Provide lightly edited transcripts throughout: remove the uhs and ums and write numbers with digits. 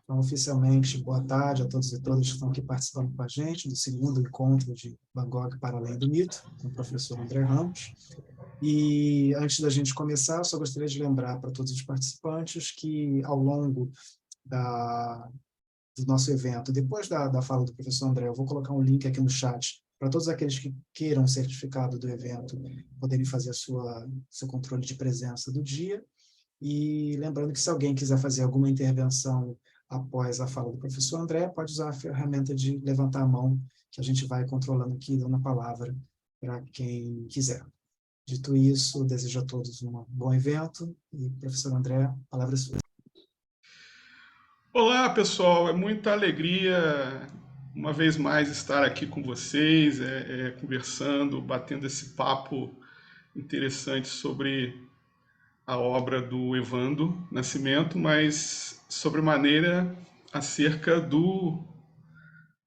Então, oficialmente, boa tarde a todos e todas que estão aqui participando com a gente do segundo encontro de Van Gogh para Além do Mito, com o professor André Ramos. E antes da gente começar, eu só gostaria de lembrar para todos os participantes que, ao longo do nosso evento, depois da fala do professor André, eu vou colocar um link aqui no chat para todos aqueles que queiram o certificado do evento poderem fazer seu controle de presença do dia. E lembrando que se alguém quiser fazer alguma intervenção após a fala do professor André, pode usar a ferramenta de levantar a mão, que a gente vai controlando aqui, dando a palavra para quem quiser. Dito isso, desejo a todos um bom evento e, professor André, a palavra é sua. Olá, pessoal. É muita alegria, uma vez mais, estar aqui com vocês, conversando, batendo esse papo interessante sobre a obra do Evandro Nascimento, mas sobremaneira acerca do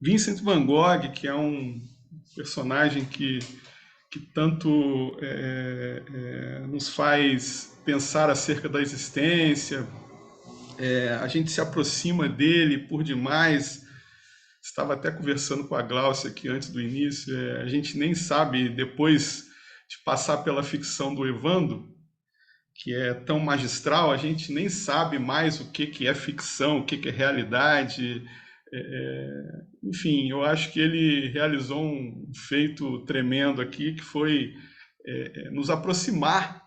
Vincent van Gogh, que é um personagem que tanto nos faz pensar acerca da existência. A gente se aproxima dele por demais. Estava até conversando com a Glaucia aqui antes do início. A gente nem sabe, depois de passar pela ficção do Evandro, que é tão magistral, a gente nem sabe mais o que é ficção, o que é realidade. Enfim, eu acho que ele realizou um feito tremendo aqui, que foi nos aproximar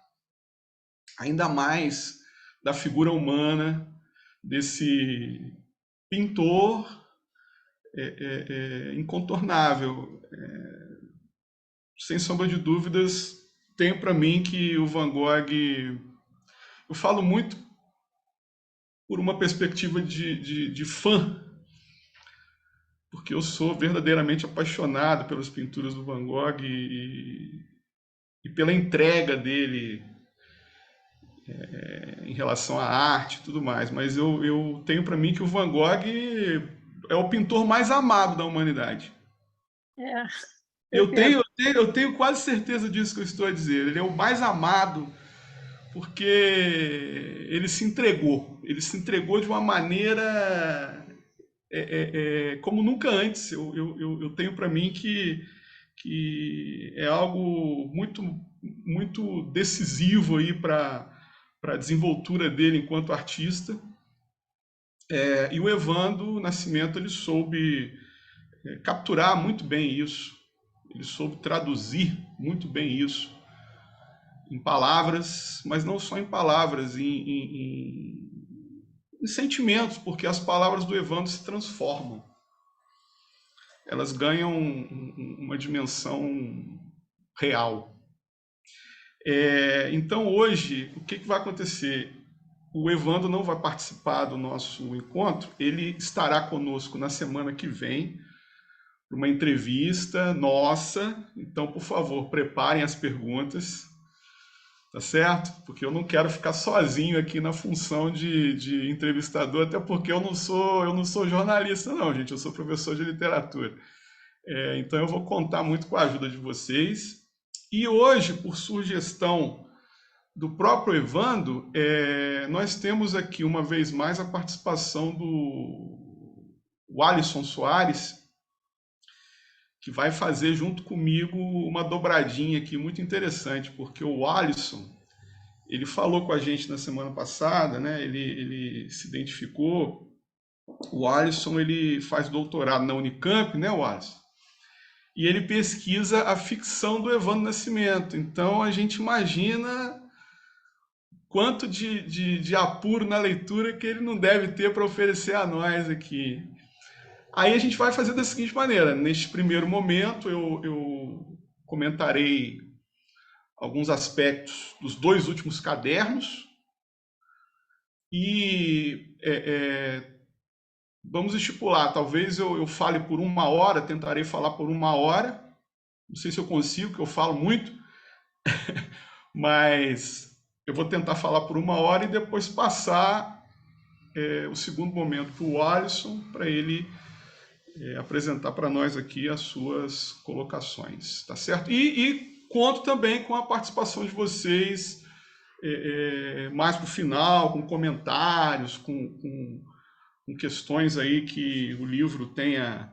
ainda mais da figura humana, desse pintor incontornável. Sem sombra de dúvidas, tenho para mim que o Van Gogh, eu falo muito por uma perspectiva de fã, porque eu sou verdadeiramente apaixonado pelas pinturas do Van Gogh e pela entrega dele em relação à arte e tudo mais, mas eu tenho para mim que o Van Gogh é o pintor mais amado da humanidade. É, Eu tenho quase certeza disso que eu estou a dizer. Ele é o mais amado porque ele se entregou. Ele se entregou de uma maneira como nunca antes. Eu tenho para mim que é algo muito, muito decisivo aí para a desenvoltura dele enquanto artista. E o Evandro Nascimento ele soube capturar muito bem isso. Ele soube traduzir muito bem isso em palavras, mas não só em palavras, em sentimentos, porque as palavras do Evandro se transformam. Elas ganham uma dimensão real. Então, hoje, o que vai acontecer? O Evandro não vai participar do nosso encontro, ele estará conosco na semana que vem, para uma entrevista nossa. Então, por favor, preparem as perguntas, tá certo? Porque eu não quero ficar sozinho aqui na função de entrevistador, até porque eu não sou jornalista, não, gente. Eu sou professor de literatura. Então, eu vou contar muito com a ajuda de vocês. E hoje, por sugestão do próprio Evandro, nós temos aqui, uma vez mais, a participação do Alisson Soares, que vai fazer junto comigo uma dobradinha aqui muito interessante, porque o Alisson, ele falou com a gente na semana passada, né? Ele se identificou. O Alisson, ele faz doutorado na Unicamp, né, o Alisson? E ele pesquisa a ficção do Evandro Nascimento. Então, a gente imagina quanto de apuro na leitura que ele não deve ter para oferecer a nós aqui. Aí a gente vai fazer da seguinte maneira. Neste primeiro momento, eu comentarei alguns aspectos dos dois últimos cadernos e vamos estipular. Talvez eu fale por 1 hora, tentarei falar por 1 hora. Não sei se eu consigo, porque eu falo muito, mas eu vou tentar falar por 1 hora e depois passar o segundo momento para o Alisson, para ele apresentar para nós aqui as suas colocações, tá certo? E conto também com a participação de vocês mais para o final, com comentários, com com questões aí que o livro tenha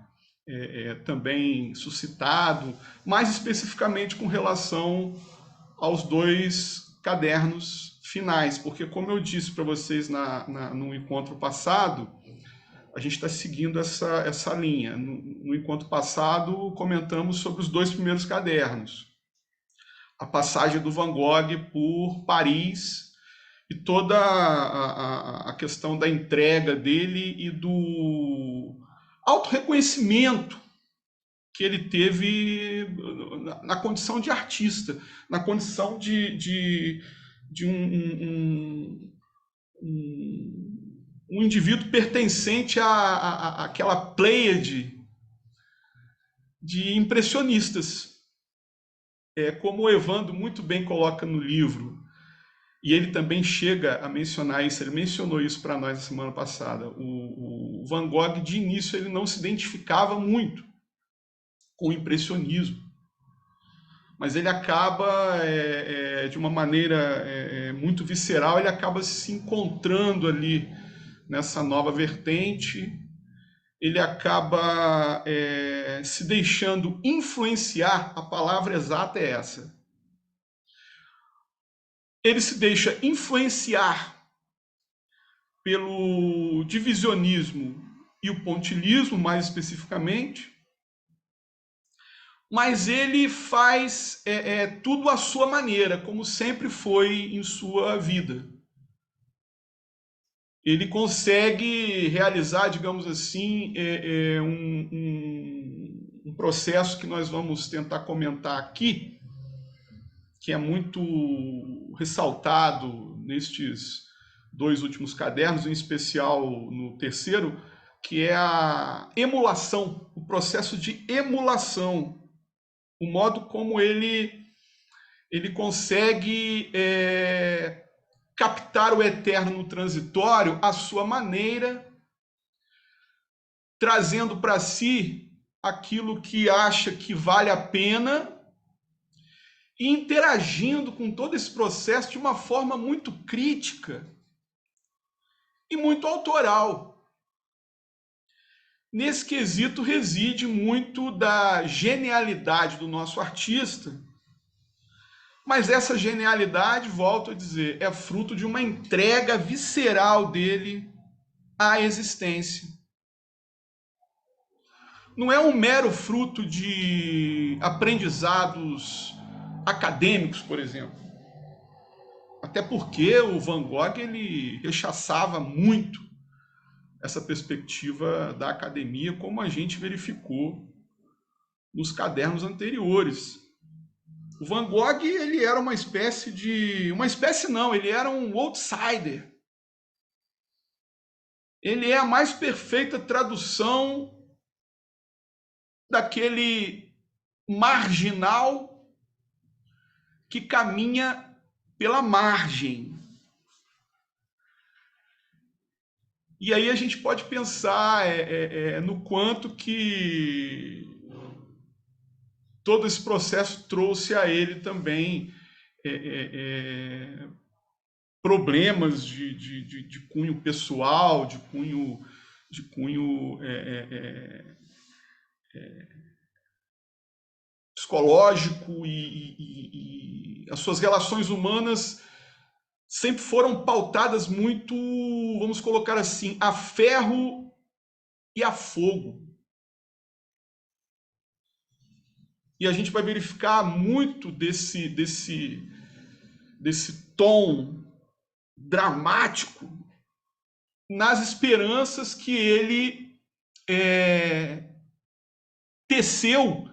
também suscitado, mais especificamente com relação aos 2 cadernos finais, porque como eu disse para vocês no encontro passado, a gente está seguindo essa linha. No encontro passado, comentamos sobre os 2 primeiros cadernos. A passagem do Van Gogh por Paris e toda a questão da entrega dele e do autorreconhecimento que ele teve na condição de artista, na condição de um indivíduo pertencente àquela pleiade de impressionistas. Como o Evandro muito bem coloca no livro, e ele também chega a mencionar isso, ele mencionou isso para nós na semana passada, o Van Gogh, de início, ele não se identificava muito com o impressionismo, mas ele acaba, de uma maneira muito visceral, ele acaba se encontrando ali nessa nova vertente, ele acaba se deixando influenciar, a palavra exata é essa. Ele se deixa influenciar pelo divisionismo e o pontilismo, mais especificamente, mas ele faz tudo à sua maneira, como sempre foi em sua vida. Ele consegue realizar, digamos assim, um processo que nós vamos tentar comentar aqui, que é muito ressaltado nestes 2 últimos cadernos, em especial no terceiro, que é a emulação, o processo de emulação, o modo como ele consegue captar o eterno no transitório à sua maneira, trazendo para si aquilo que acha que vale a pena e interagindo com todo esse processo de uma forma muito crítica e muito autoral. Nesse quesito reside muito da genialidade do nosso artista, mas essa genialidade, volto a dizer, é fruto de uma entrega visceral dele à existência. Não é um mero fruto de aprendizados acadêmicos, por exemplo. Até porque o Van Gogh ele rechaçava muito essa perspectiva da academia, como a gente verificou nos cadernos anteriores. O Van Gogh ele era uma espécie não, ele era um outsider. Ele é a mais perfeita tradução daquele marginal que caminha pela margem. E aí a gente pode pensar no quanto que todo esse processo trouxe a ele também problemas de cunho pessoal, de cunho psicológico, e as suas relações humanas sempre foram pautadas muito, vamos colocar assim, a ferro e a fogo. E a gente vai verificar muito desse tom dramático nas esperanças que ele teceu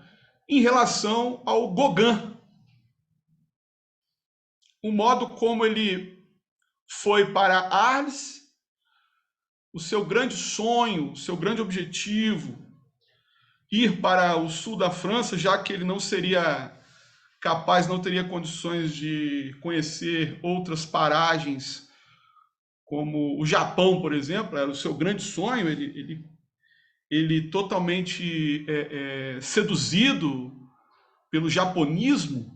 em relação ao Gauguin. O modo como ele foi para Arles, o seu grande sonho, o seu grande objetivo, ir para o sul da França, já que ele não seria capaz, não teria condições de conhecer outras paragens, como o Japão, por exemplo, era o seu grande sonho, ele totalmente seduzido pelo japonismo,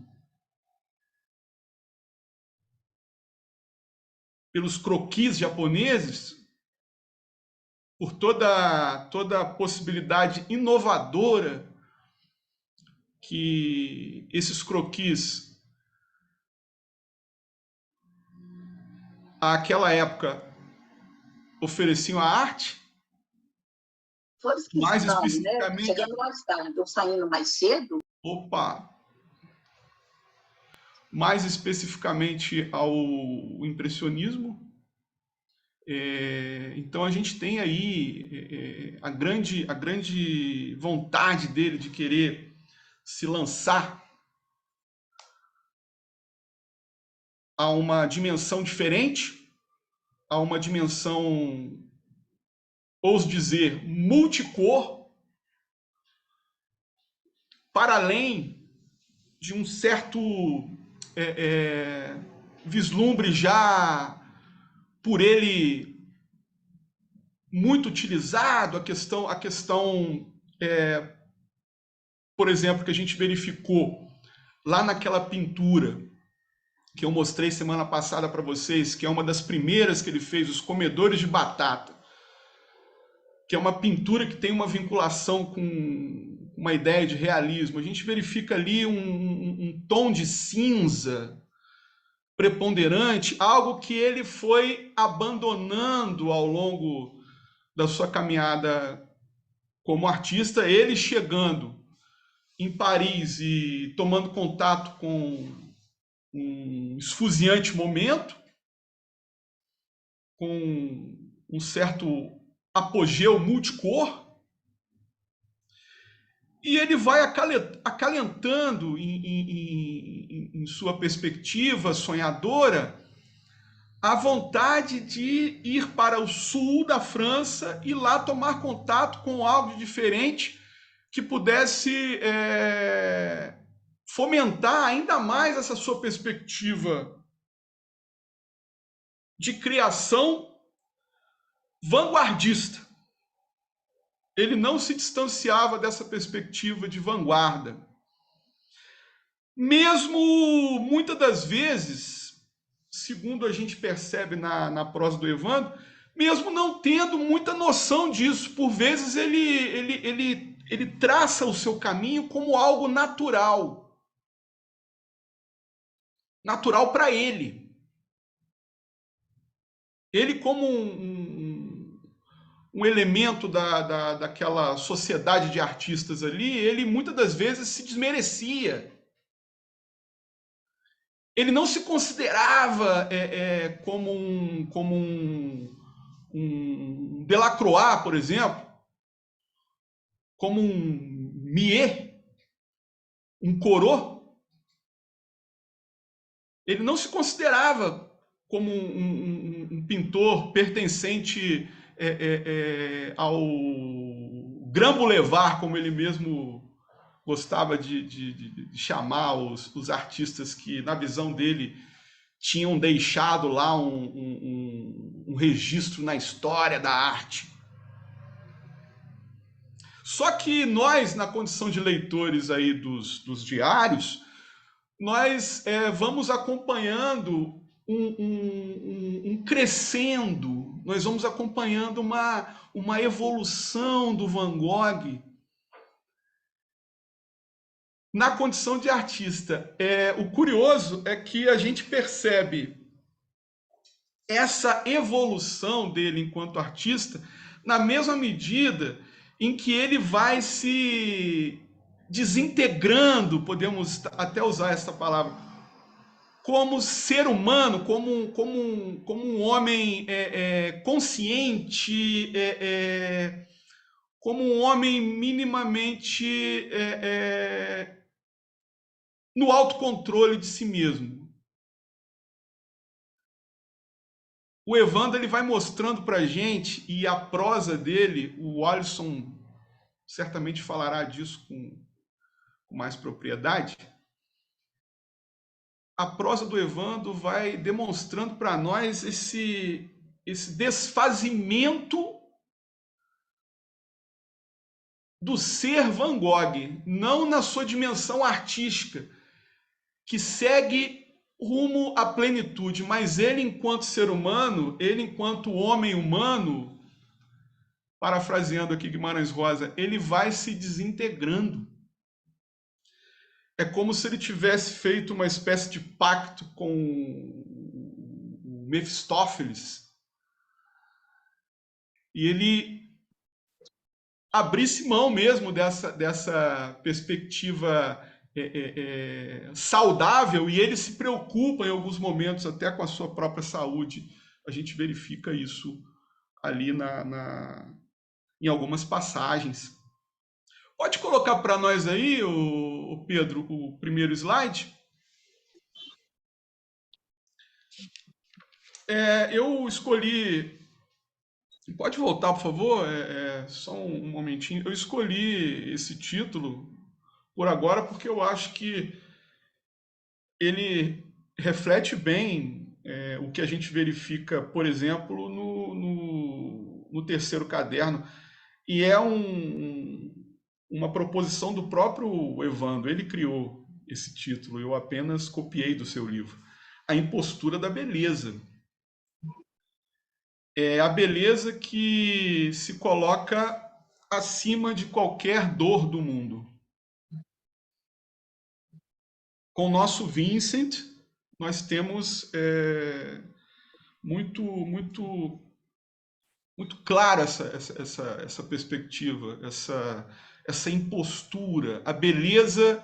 pelos croquis japoneses, por toda a possibilidade inovadora que esses croquis, àquela época, ofereciam à arte, Flores que mais estão, especificamente... chegando mais tarde, estão saindo mais cedo. Opa! Mais especificamente ao impressionismo. Então a gente tem aí a grande vontade dele de querer se lançar a uma dimensão diferente, a uma dimensão, ouso dizer, multicor, para além de um certo vislumbre já por ele muito utilizado, a questão por exemplo, que a gente verificou lá naquela pintura que eu mostrei semana passada para vocês, que é uma das primeiras que ele fez, Os Comedores de Batata, que é uma pintura que tem uma vinculação com uma ideia de realismo. A gente verifica ali um tom de cinza preponderante, algo que ele foi abandonando ao longo da sua caminhada como artista, ele chegando em Paris e tomando contato com um esfuziante momento, com um certo apogeu multicor, e ele vai acalentando em sua perspectiva sonhadora a vontade de ir para o sul da França e lá tomar contato com algo diferente que pudesse fomentar ainda mais essa sua perspectiva de criação vanguardista. Ele não se distanciava dessa perspectiva de vanguarda. Mesmo, muitas das vezes, segundo a gente percebe na prosa do Evandro, mesmo não tendo muita noção disso, por vezes ele traça o seu caminho como algo natural. Natural para ele. Ele como um elemento daquela sociedade de artistas ali, ele muitas das vezes se desmerecia. Ele não se considerava como um Delacroix, por exemplo, como um Millet, um Corot. Ele não se considerava como um pintor pertencente ao Grand Boulevard, como ele mesmo gostava de chamar os artistas que, na visão dele, tinham deixado lá um registro na história da arte. Só que nós, na condição de leitores aí dos diários, nós vamos acompanhando um crescendo, nós vamos acompanhando uma evolução do Van Gogh na condição de artista. O curioso é que a gente percebe essa evolução dele enquanto artista na mesma medida em que ele vai se desintegrando, podemos até usar essa palavra, como ser humano, como um homem consciente, como um homem minimamente no autocontrole de si mesmo. O Evandro ele vai mostrando para a gente, e a prosa dele, o Alisson certamente falará disso com mais propriedade, a prosa do Evandro vai demonstrando para nós esse desfazimento do ser Van Gogh, não na sua dimensão artística, que segue rumo à plenitude, mas ele enquanto ser humano, ele enquanto homem humano, parafraseando aqui Guimarães Rosa, ele vai se desintegrando. É como se ele tivesse feito uma espécie de pacto com o Mefistófeles e ele abrisse mão mesmo dessa perspectiva saudável, e ele se preocupa em alguns momentos até com a sua própria saúde. A gente verifica isso ali em algumas passagens. Pode colocar para nós aí, o Pedro, o primeiro slide? Eu escolhi... Pode voltar, por favor? Só um momentinho. Eu escolhi esse título por agora porque eu acho que ele reflete bem o que a gente verifica, por exemplo, no terceiro caderno. E é uma proposição do próprio Evandro. Ele criou esse título, eu apenas copiei do seu livro. A impostura da beleza. É a beleza que se coloca acima de qualquer dor do mundo. Com o nosso Vincent, nós temos muito clara essa perspectiva, essa impostura, a beleza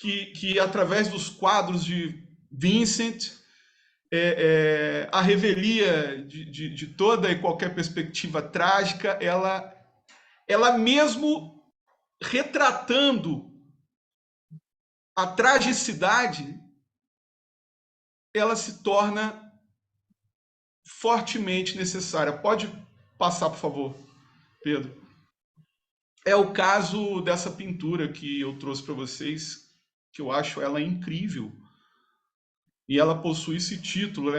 que através dos quadros de Vincent, a revelia de toda e qualquer perspectiva trágica, ela mesmo retratando a tragicidade, ela se torna fortemente necessária. Pode passar, por favor, Pedro. É o caso dessa pintura que eu trouxe para vocês, que eu acho ela incrível. E ela possui esse título,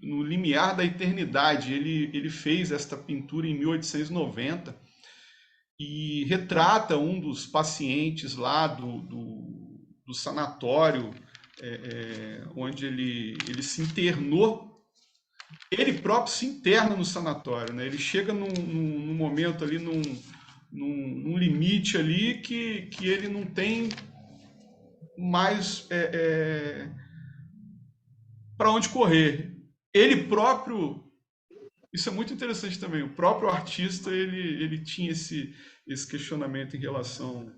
no limiar da eternidade. Ele fez esta pintura em 1890 e retrata um dos pacientes lá do sanatório onde ele se internou. Ele próprio se interna no sanatório, né? Ele chega num momento ali, num limite ali que ele não tem mais para onde correr. Ele próprio, isso é muito interessante também, o próprio artista ele tinha esse questionamento em relação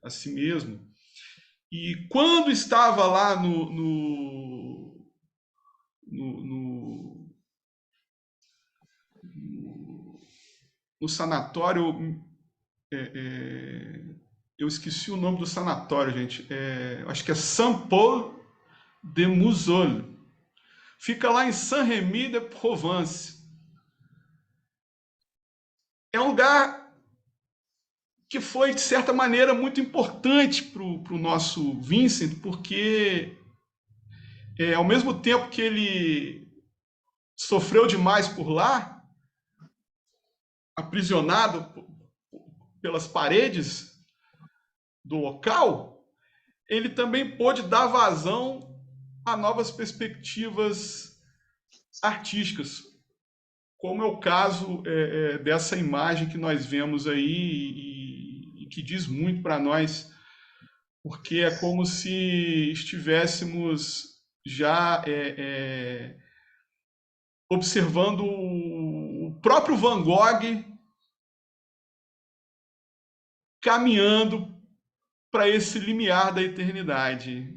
a si mesmo. E quando estava lá no sanatório, eu esqueci o nome do sanatório, gente. Acho que é Saint-Paul-de-Moussol. Fica lá em Saint-Rémy-de-Provence. É um lugar que foi, de certa maneira, muito importante para o nosso Vincent, porque, ao mesmo tempo que ele sofreu demais por lá, aprisionado pelas paredes do local, ele também pôde dar vazão a novas perspectivas artísticas, como é o caso dessa imagem que nós vemos aí e que diz muito para nós, porque é como se estivéssemos já observando o próprio Van Gogh caminhando para esse limiar da eternidade.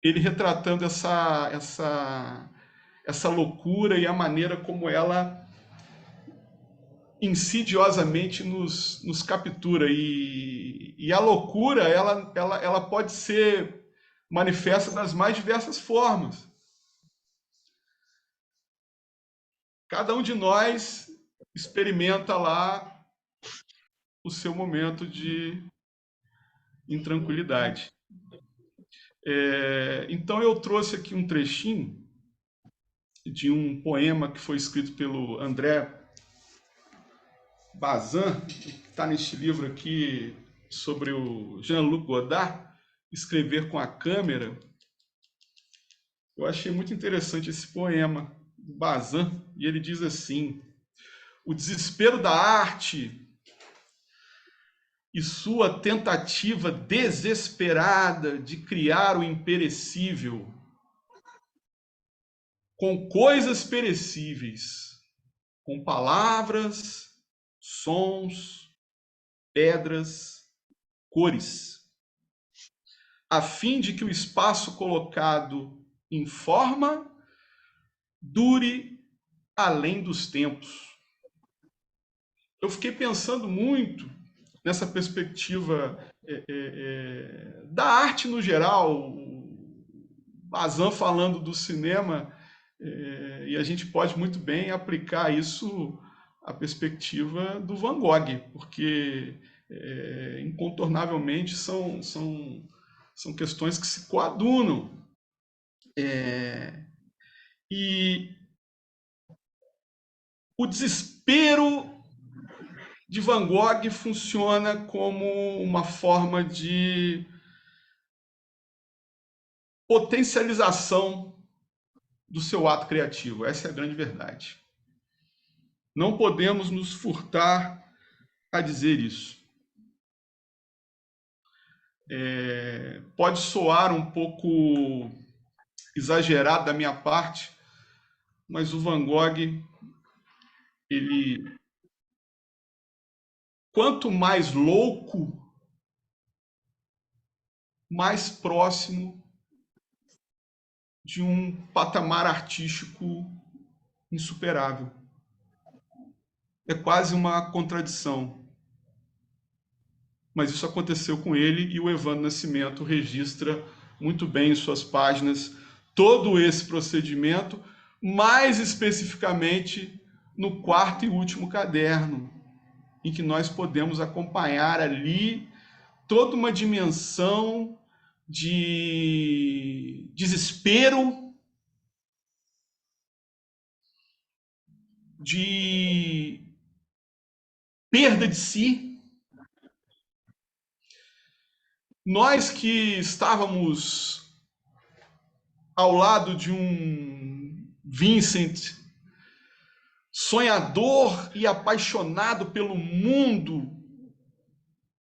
Ele retratando essa loucura e a maneira como ela insidiosamente nos captura. E a loucura, ela pode ser manifesta das mais diversas formas. Cada um de nós experimenta lá o seu momento de intranquilidade. Então eu trouxe aqui um trechinho de um poema que foi escrito pelo André Bazin, que está neste livro aqui sobre o Jean-Luc Godard, Escrever com a Câmera. Eu achei muito interessante esse poema Bazin, e ele diz assim: o desespero da arte e sua tentativa desesperada de criar o imperecível com coisas perecíveis, com palavras, sons, pedras, cores, a fim de que o espaço colocado em forma dure além dos tempos. Eu fiquei pensando muito nessa perspectiva da arte no geral, o Bazin falando do cinema, e a gente pode muito bem aplicar isso à perspectiva do Van Gogh, porque incontornavelmente são questões que se coadunam. E o desespero de Van Gogh funciona como uma forma de potencialização do seu ato criativo. Essa é a grande verdade. Não podemos nos furtar a dizer isso. Pode soar um pouco exagerado da minha parte, mas o Van Gogh, ele, quanto mais louco, mais próximo de um patamar artístico insuperável. É quase uma contradição. Mas isso aconteceu com ele e o Evandro Nascimento registra muito bem em suas páginas todo esse procedimento, mais especificamente no quarto e último caderno, em que nós podemos acompanhar ali toda uma dimensão de desespero, de perda de si. Nós que estávamos ao lado de um Vincent sonhador e apaixonado pelo mundo,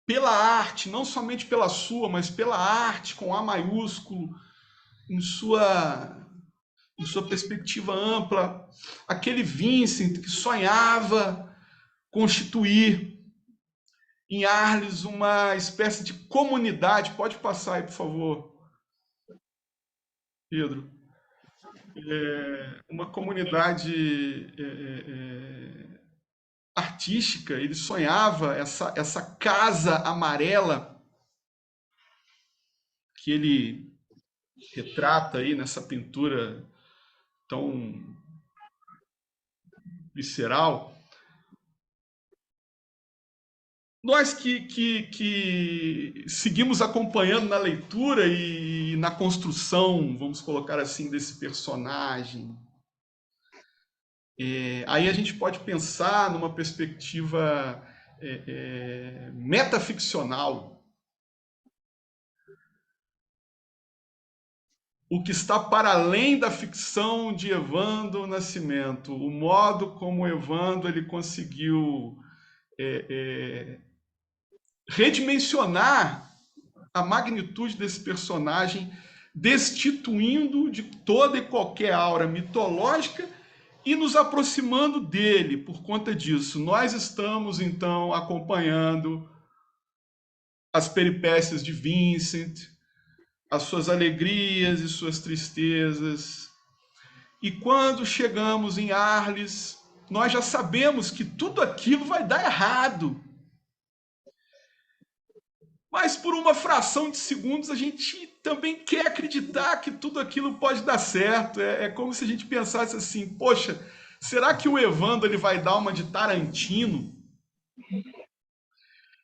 pela arte, não somente pela sua, mas pela arte com A maiúsculo, em sua perspectiva ampla, aquele Vincent que sonhava constituir em Arles uma espécie de comunidade. Pode passar aí, por favor, Pedro. Uma comunidade artística. Ele sonhava essa casa amarela que ele retrata aí nessa pintura tão visceral. Nós que seguimos acompanhando na leitura e na construção, vamos colocar assim, desse personagem, aí a gente pode pensar numa perspectiva metaficcional. O que está para além da ficção de Evandro Nascimento, o modo como Evandro ele conseguiu redimensionar a magnitude desse personagem, destituindo de toda e qualquer aura mitológica e nos aproximando dele. Por conta disso, nós estamos então acompanhando as peripécias de Vincent, as suas alegrias e suas tristezas. E quando chegamos em Arles, nós já sabemos que tudo aquilo vai dar errado. Mas por uma fração de segundos a gente também quer acreditar que tudo aquilo pode dar certo. É como se a gente pensasse assim, poxa, será que o Evandro ele vai dar uma de Tarantino?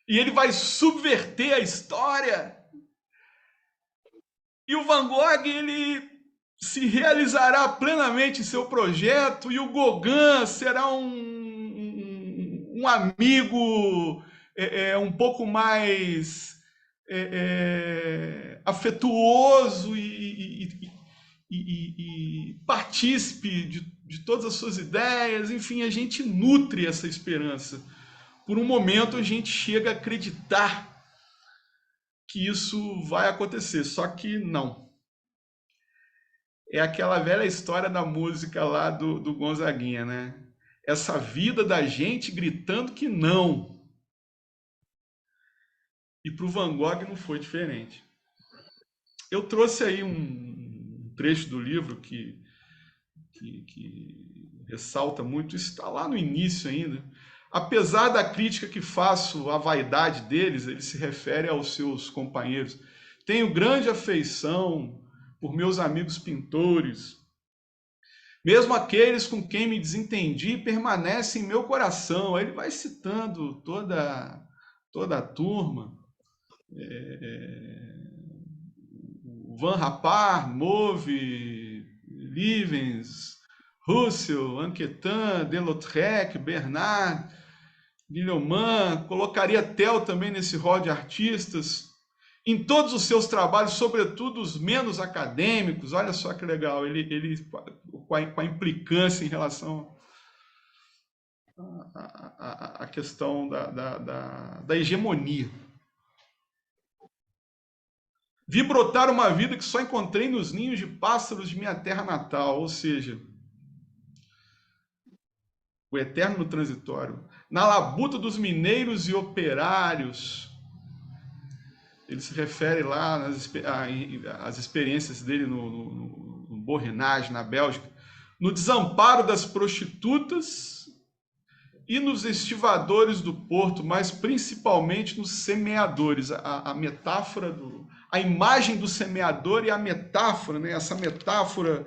E ele vai subverter a história? E o Van Gogh ele se realizará plenamente em seu projeto e o Gauguin será um amigo um pouco mais afetuoso e e partícipe de todas as suas ideias, enfim, a gente nutre essa esperança. Por um momento a gente chega a acreditar que isso vai acontecer, só que não. É aquela velha história da música lá do Gonzaguinha, né? Essa vida da gente gritando que não. E para o Van Gogh não foi diferente. Eu trouxe aí um trecho do livro que ressalta muito, isso está lá no início ainda. Apesar da crítica que faço à vaidade deles, ele se refere aos seus companheiros. Tenho grande afeição por meus amigos pintores. Mesmo aqueles com quem me desentendi permanecem em meu coração. Aí ele vai citando toda a turma. Van Rappard, Mauve, Livens, Russell, Anquetin, Delautrec, Bernard, Guillaumin, colocaria Theo também nesse rol de artistas. Em todos os seus trabalhos, sobretudo os menos acadêmicos, olha só que legal, ele com a implicância em relação à questão da hegemonia. Vi brotar uma vida que só encontrei nos ninhos de pássaros de minha terra natal, ou seja, o eterno no transitório, na labuta dos mineiros e operários. Ele se refere lá às experiências dele no Borrenage, na Bélgica, no desamparo das prostitutas e nos estivadores do porto, mas principalmente nos semeadores. A metáfora, a imagem do semeador e a metáfora, né? Essa metáfora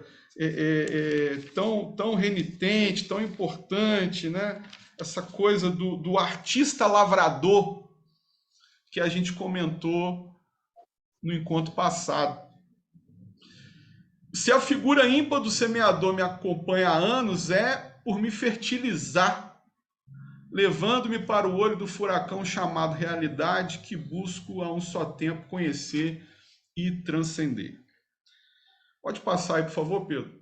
tão renitente, tão importante, né? Essa coisa do artista lavrador que a gente comentou no encontro passado. Se a figura ímpar do semeador me acompanha há anos, é por me fertilizar, levando-me para o olho do furacão chamado realidade, que busco a um só tempo conhecer e transcender. Pode passar aí, por favor, Pedro.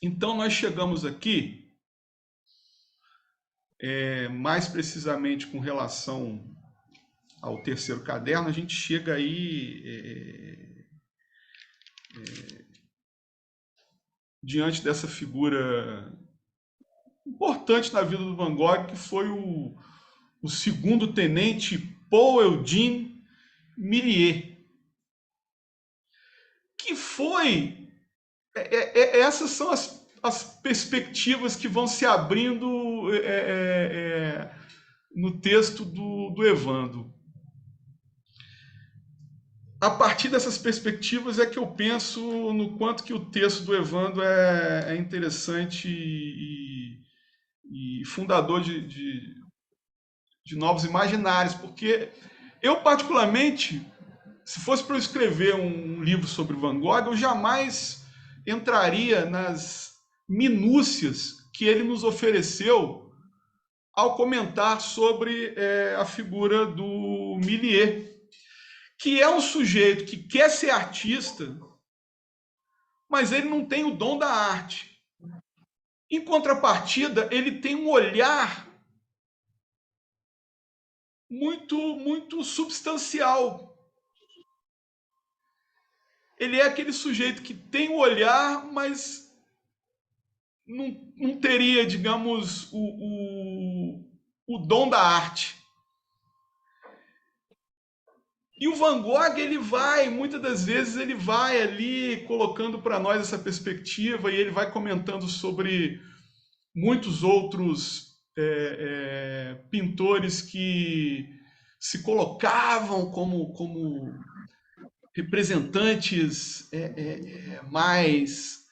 Então, nós chegamos aqui, mais precisamente com relação ao terceiro caderno, a gente chega aí diante dessa figura importante na vida do Van Gogh, que foi o segundo tenente Paul Eugène Millier, que foi... essas são as perspectivas que vão se abrindo no texto do Evandro. A partir dessas perspectivas é que eu penso no quanto que o texto do Evandro é interessante e fundador de novos imaginários, porque eu, particularmente, se fosse para eu escrever um livro sobre Van Gogh, eu jamais entraria nas minúcias que ele nos ofereceu ao comentar sobre a figura do Millier, que é um sujeito que quer ser artista, mas ele não tem o dom da arte. Em contrapartida, ele tem um olhar muito substancial. Ele é aquele sujeito que tem o olhar, mas não teria, digamos, o dom da arte. E o Van Gogh, ele vai, muitas das vezes, ele vai ali colocando para nós essa perspectiva e ele vai comentando sobre muitos outros pintores que se colocavam como representantes mais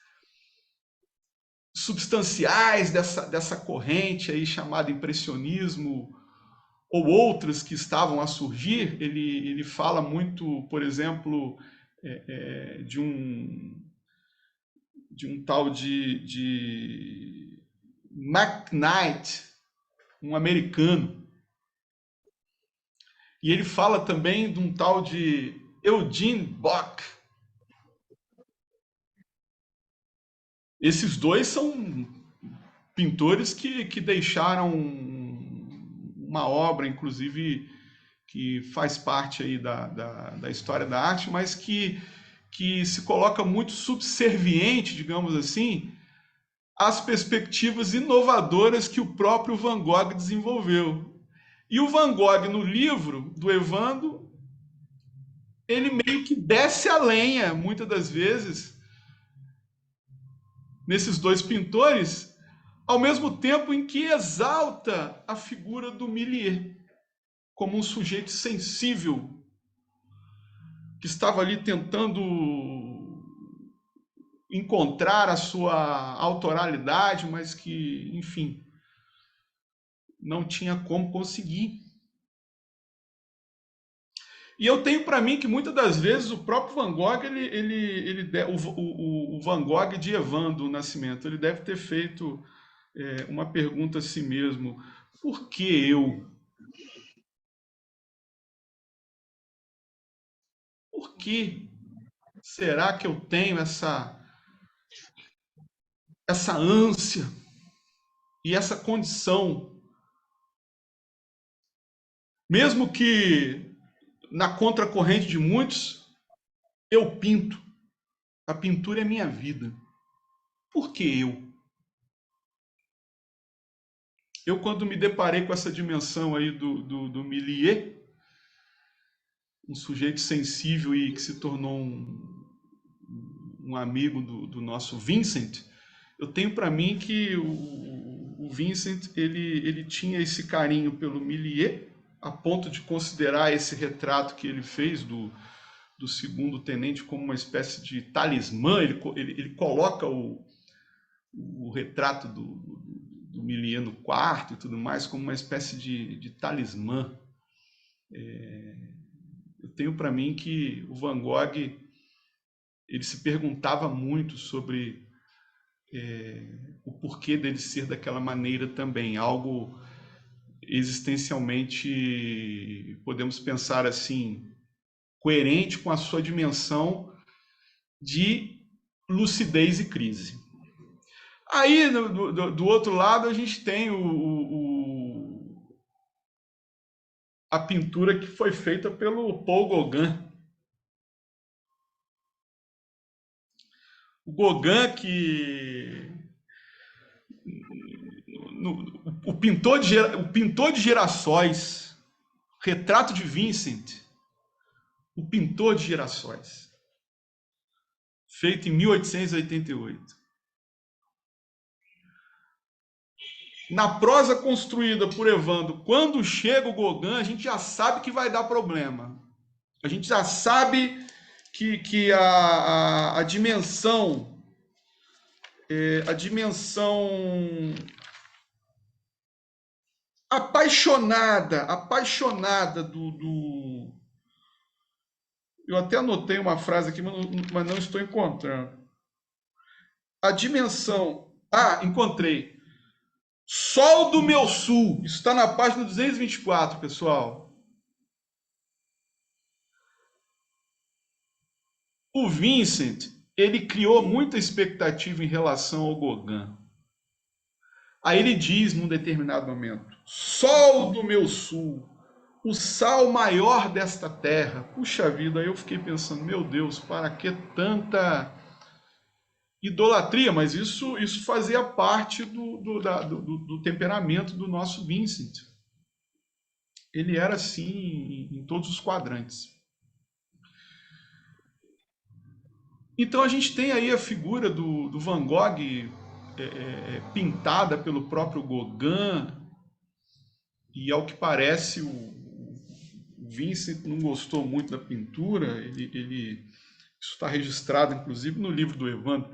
substanciais dessa corrente aí chamada impressionismo, ou outras que estavam a surgir. Ele fala muito, por exemplo, de um tal de McKnight, um americano. E ele fala também de um tal de Eugene Bock, Esses dois são pintores que deixaram uma obra, inclusive, que faz parte aí da história da arte, mas que se coloca muito subserviente, digamos assim, às perspectivas inovadoras que o próprio Van Gogh desenvolveu. E o Van Gogh, no livro do Evandro, ele meio que desce a lenha, muitas das vezes, nesses dois pintores, ao mesmo tempo em que exalta a figura do Millet como um sujeito sensível que estava ali tentando encontrar a sua autoralidade, mas que, enfim, não tinha como conseguir. E eu tenho para mim que muitas das vezes o próprio Van Gogh, o Van Gogh de Evandro Nascimento, ele deve ter feito uma pergunta a si mesmo: por que eu? Por que será que eu tenho essa ânsia e essa condição, mesmo que na contracorrente de muitos, eu pinto. A pintura é minha vida. Por que eu? Eu, quando me deparei com essa dimensão aí do Millet, um sujeito sensível e que se tornou um amigo do nosso Vincent, eu tenho para mim que o Vincent ele tinha esse carinho pelo Millet, a ponto de considerar esse retrato que ele fez do segundo tenente como uma espécie de talismã. Ele coloca o retrato do Millet no quarto e tudo mais como uma espécie de talismã. Eu tenho para mim que o Van Gogh ele se perguntava muito sobre o porquê dele ser daquela maneira também, algo existencialmente, podemos pensar assim, coerente com a sua dimensão de lucidez e crise. Aí, do outro lado, a gente tem a pintura que foi feita pelo Paul Gauguin. O Gauguin que... o pintor de girassóis, retrato de Vincent, o pintor de girassóis, feito em 1888. Na prosa construída por Evandro, quando chega o Gauguin, a gente já sabe que vai dar problema. A gente já sabe que a dimensão apaixonada eu até anotei uma frase aqui, mas não estou encontrando. A dimensão... encontrei. Sol do meu sul. Isso está na página 224, pessoal. O Vincent, ele criou muita expectativa em relação ao Gauguin. Aí ele diz, num determinado momento, Sol do meu sul, o sal maior desta terra. Puxa vida, aí eu fiquei pensando, meu Deus, para que tanta idolatria? Mas isso fazia parte do temperamento do nosso Vincent. Ele era assim em todos os quadrantes. Então a gente tem aí a figura do Van Gogh pintada pelo próprio Gauguin, e ao que parece o Vincent não gostou muito da pintura. Isso está registrado inclusive no livro do Evandro.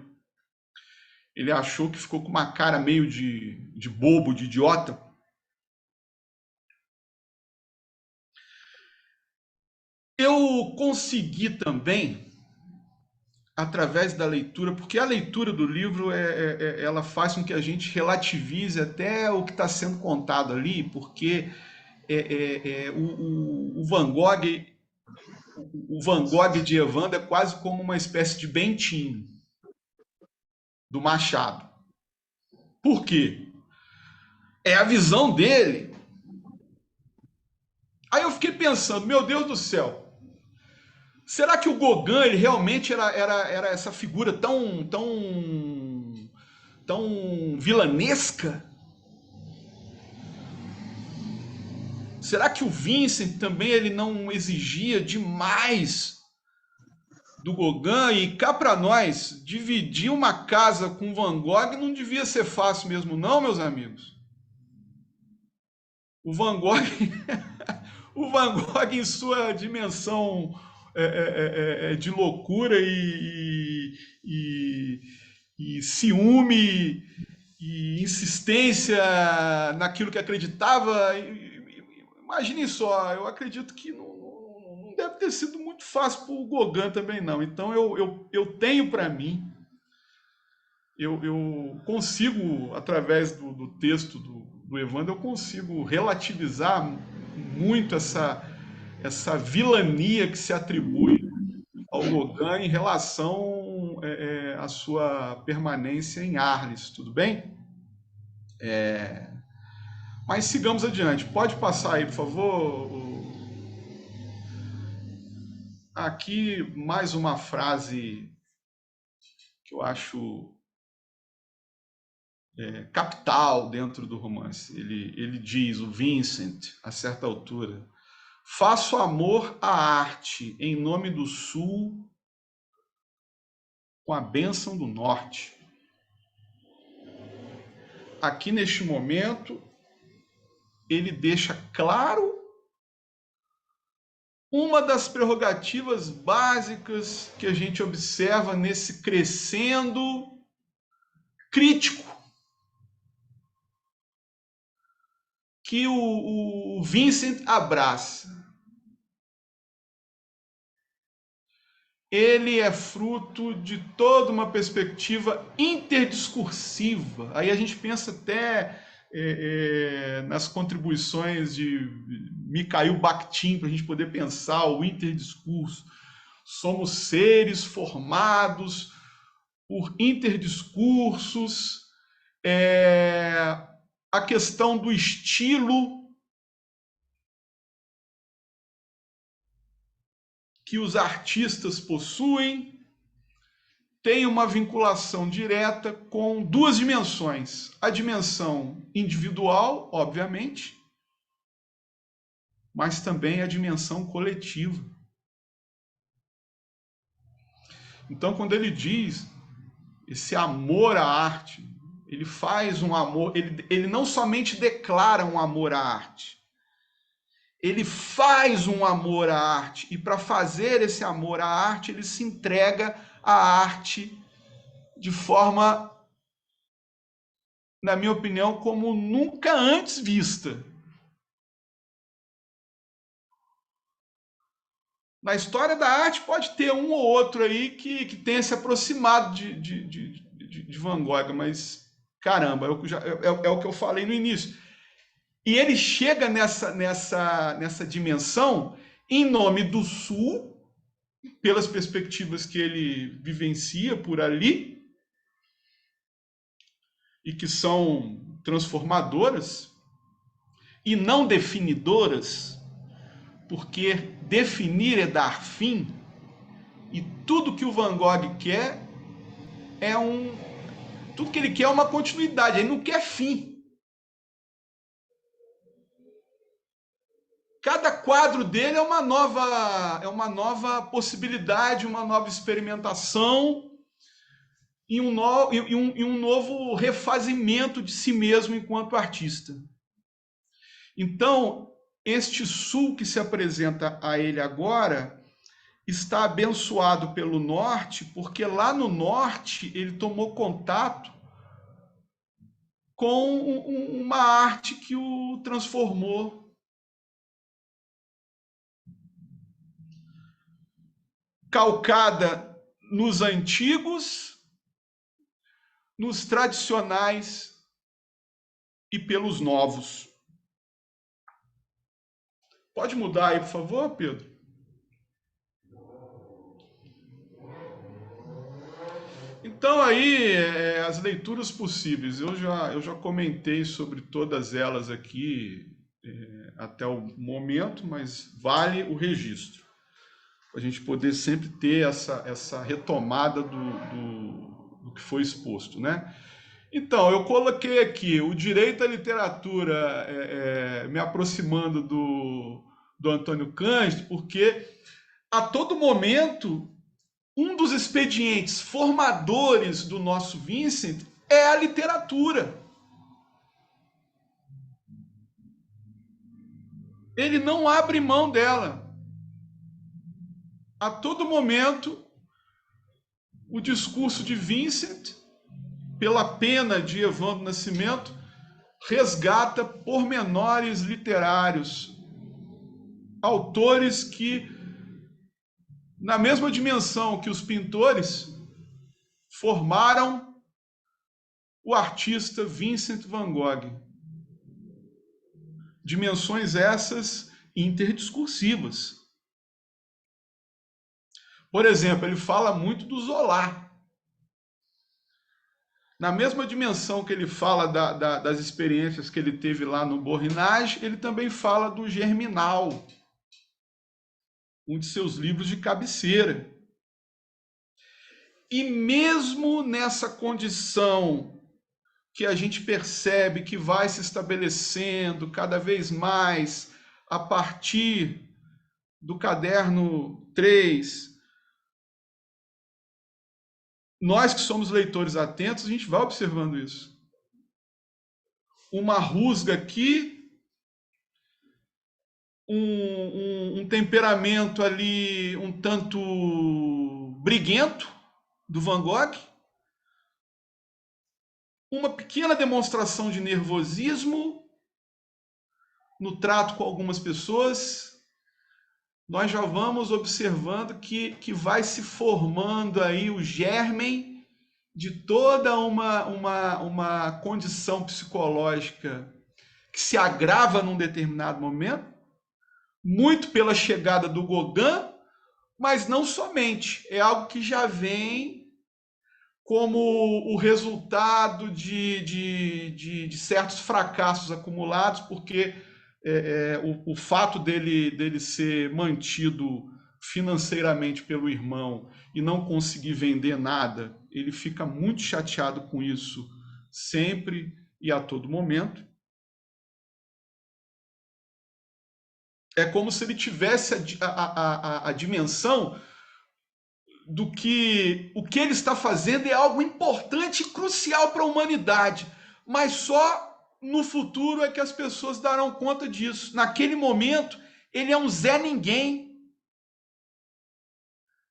Ele achou que ficou com uma cara meio de bobo, de idiota. Eu consegui também, através da leitura, porque a leitura do livro ela faz com que a gente relativize até o que está sendo contado ali, porque o Van Gogh de Evandro é quase como uma espécie de Bentinho. do Machado. Por quê? É a visão dele. Aí eu fiquei pensando, meu Deus do céu, será que o Gauguin ele realmente era essa figura tão vilanesca? Será que o Vincent também ele não exigia demais do Gauguin? E cá para nós, dividir uma casa com Van Gogh não devia ser fácil mesmo, não, meus amigos. O Van Gogh, o Van Gogh em sua dimensão de loucura e ciúme e insistência naquilo que acreditava. Imagine só, eu acredito que não deve ter sido muito fácil para o Gauguin também, não. Então eu tenho para mim, eu consigo, através do texto do Evandro, eu consigo relativizar muito essa vilania que se atribui ao Gauguin em relação à sua permanência em Arles, tudo bem? Mas sigamos adiante. Pode passar aí, por favor. Aqui mais uma frase que eu acho capital dentro do romance. Ele diz, o Vincent, a certa altura, faço amor à arte em nome do Sul com a bênção do Norte. Aqui neste momento, ele deixa claro uma das prerrogativas básicas que a gente observa nesse crescendo crítico que o Vincent abraça. Ele é fruto de toda uma perspectiva interdiscursiva. Aí a gente pensa até nas contribuições de Mikhail Bakhtin, para a gente poder pensar o interdiscurso. Somos seres formados por interdiscursos, a questão do estilo que os artistas possuem tem uma vinculação direta com duas dimensões. A dimensão individual, obviamente, mas também a dimensão coletiva. Então, quando ele diz esse amor à arte, ele faz um amor, ele não somente declara um amor à arte, ele faz um amor à arte, e para fazer esse amor à arte, ele se entrega à arte de forma, na minha opinião, como nunca antes vista. Na história da arte pode ter um ou outro aí que tenha se aproximado de Van Gogh, mas caramba, é o que eu falei no início. E ele chega nessa dimensão em nome do Sul, pelas perspectivas que ele vivencia por ali, e que são transformadoras e não definidoras, porque definir é dar fim, e tudo que o Van Gogh quer tudo que ele quer é uma continuidade, ele não quer fim. Cada quadro dele é uma nova possibilidade, uma nova experimentação e um novo refazimento de si mesmo enquanto artista. Então, este Sul que se apresenta a ele agora está abençoado pelo Norte, porque lá no Norte ele tomou contato com uma arte que o transformou. Calcada nos antigos, nos tradicionais e pelos novos. Pode mudar aí, por favor, Pedro? Então aí as leituras possíveis, eu já comentei sobre todas elas aqui até o momento, mas vale o registro, para a gente poder sempre ter essa retomada do que foi exposto, né? Então, eu coloquei aqui o direito à literatura, me aproximando do Antônio Cândido, porque a todo momento um dos expedientes formadores do nosso Vincent é a literatura. Ele não abre mão dela. A todo momento, o discurso de Vincent, pela pena de Evandro Nascimento, resgata pormenores literários, autores que, na mesma dimensão que os pintores, formaram o artista Vincent van Gogh. Dimensões essas interdiscursivas. Por exemplo, ele fala muito do Zola. Na mesma dimensão que ele fala das experiências que ele teve lá no Borinage, ele também fala do Germinal, um de seus livros de cabeceira. E mesmo nessa condição que a gente percebe que vai se estabelecendo cada vez mais a partir do caderno 3, nós que somos leitores atentos, a gente vai observando isso. Uma rusga aqui, um temperamento ali um tanto briguento do Van Gogh, uma pequena demonstração de nervosismo no trato com algumas pessoas. Nós já vamos observando que vai se formando aí o germen de toda uma condição psicológica que se agrava num determinado momento, muito pela chegada do Gauguin, mas não somente. É algo que já vem como o resultado de certos fracassos acumulados, porque o fato dele ser mantido financeiramente pelo irmão e não conseguir vender nada, ele fica muito chateado com isso sempre e a todo momento. É como se ele tivesse a dimensão do que o que ele está fazendo é algo importante e crucial para a humanidade, mas só no futuro é que as pessoas darão conta disso. Naquele momento, ele é um Zé Ninguém,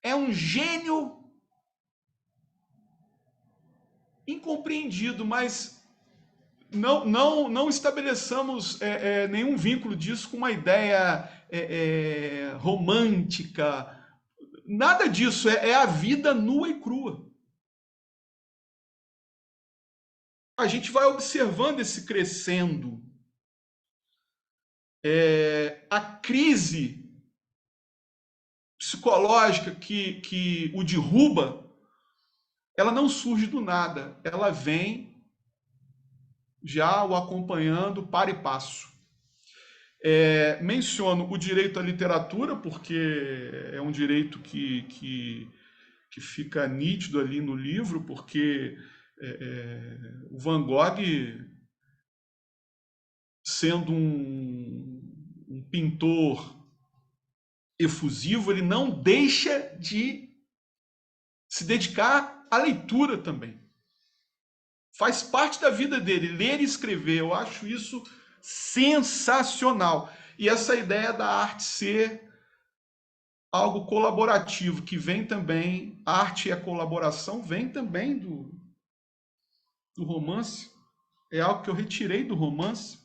é um gênio incompreendido, mas não estabeleçamos nenhum vínculo disso com uma ideia romântica. Nada disso, é a vida nua e crua. A gente vai observando esse crescendo. A crise psicológica que o derruba, ela não surge do nada, ela vem já o acompanhando para e passo. Menciono o direito à literatura, porque é um direito que fica nítido ali no livro, porque o Van Gogh, sendo um pintor efusivo, ele não deixa de se dedicar à leitura também. Faz parte da vida dele, ler e escrever. Eu acho isso sensacional. E essa ideia da arte ser algo colaborativo, que vem também, arte e a colaboração, vem também do romance. É algo que eu retirei do romance.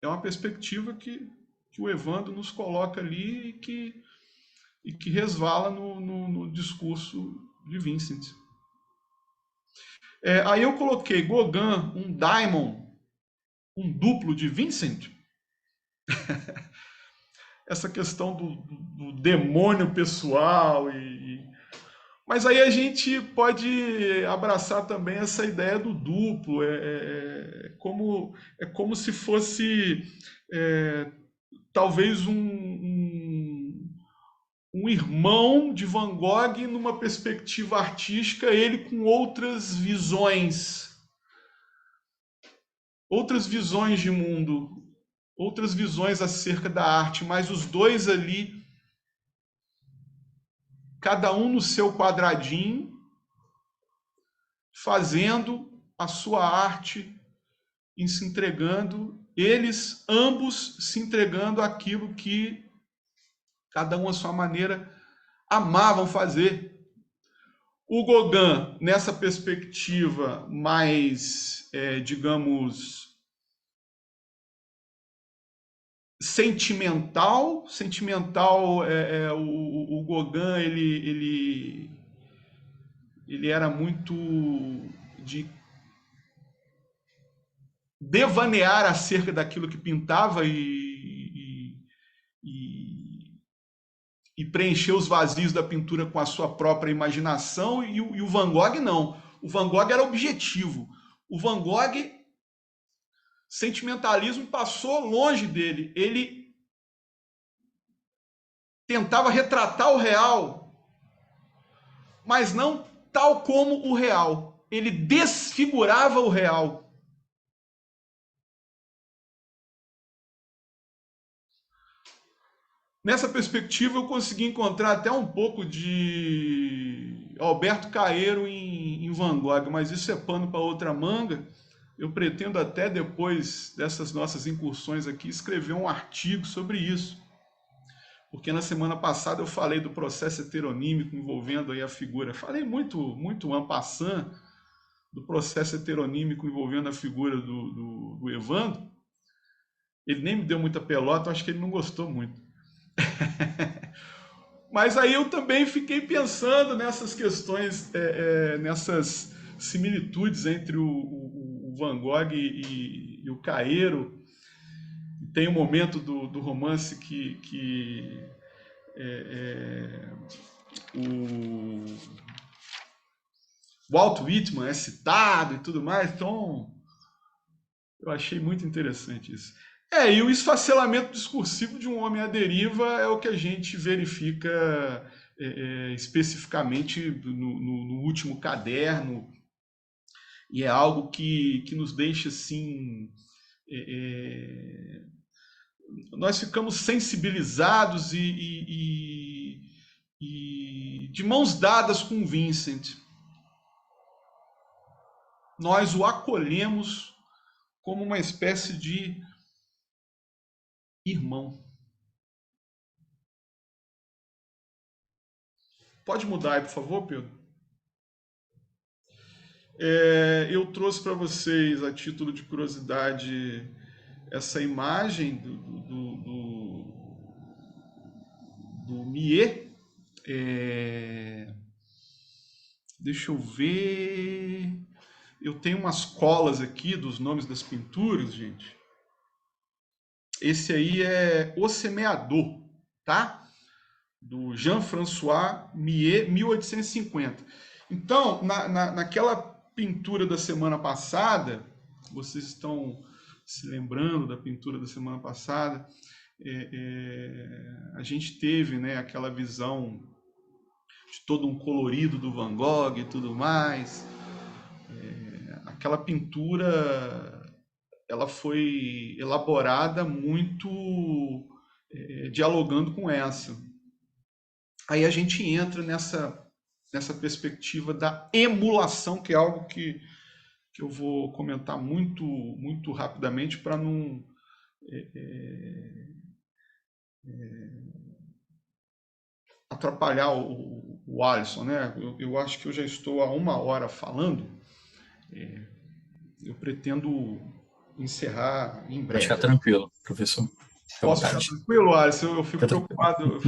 É uma perspectiva que o Evandro nos coloca ali e que resvala no discurso de Vincent. Aí eu coloquei Gauguin, um daimon, um duplo de Vincent. Essa questão do demônio pessoal e Mas aí a gente pode abraçar também essa ideia do duplo, é como se fosse talvez um irmão de Van Gogh numa perspectiva artística, ele com outras visões de mundo, outras visões acerca da arte, mas os dois ali, cada um no seu quadradinho, fazendo a sua arte e se entregando, eles ambos se entregando àquilo que cada um à sua maneira amavam fazer. O Gauguin, nessa perspectiva mais, digamos, sentimental, o Gauguin ele era muito de devanear acerca daquilo que pintava e preencher os vazios da pintura com a sua própria imaginação, e o Van Gogh não. O Van Gogh era objetivo. O Van Gogh, sentimentalismo passou longe dele. Ele tentava retratar o real, mas não tal como o real. Ele desfigurava o real. Nessa perspectiva, eu consegui encontrar até um pouco de Alberto Caeiro em Van Gogh, mas isso é pano para outra manga. Eu pretendo até depois dessas nossas incursões aqui escrever um artigo sobre isso, porque na semana passada eu falei do processo heteronímico envolvendo aí a figura. Falei muito en passant do processo heteronímico envolvendo a figura do Evandro. Ele nem me deu muita pelota, acho que ele não gostou muito. Mas aí eu também fiquei pensando nessas questões, nessas similitudes entre o Van Gogh e o Caeiro. Tem um momento do romance que o Walt Whitman é citado e tudo mais, então eu achei muito interessante isso. E o esfacelamento discursivo de um homem à deriva é o que a gente verifica especificamente no último caderno, e é algo que nos deixa assim. Nós ficamos sensibilizados e de mãos dadas com Vincent. Nós o acolhemos como uma espécie de irmão. Pode mudar aí, por favor, Pedro? Eu trouxe para vocês, a título de curiosidade, essa imagem do Millet. Deixa eu ver. Eu tenho umas colas aqui dos nomes das pinturas, gente. Esse aí é O Semeador, tá? Do Jean-François Millet, 1850. Então, naquela pintura da semana passada, vocês estão se lembrando da pintura da semana passada, a gente teve, né, aquela visão de todo um colorido do Van Gogh e tudo mais. Aquela pintura, ela foi elaborada muito dialogando com essa. Aí a gente entra nessa perspectiva da emulação, que é algo que eu vou comentar muito rapidamente para não atrapalhar o Alisson, né? Eu acho que eu já estou há 1 hora falando. Eu pretendo encerrar em breve. Pode ficar tranquilo, professor. Posso ficar tranquilo, Alisson? Eu fico preocupado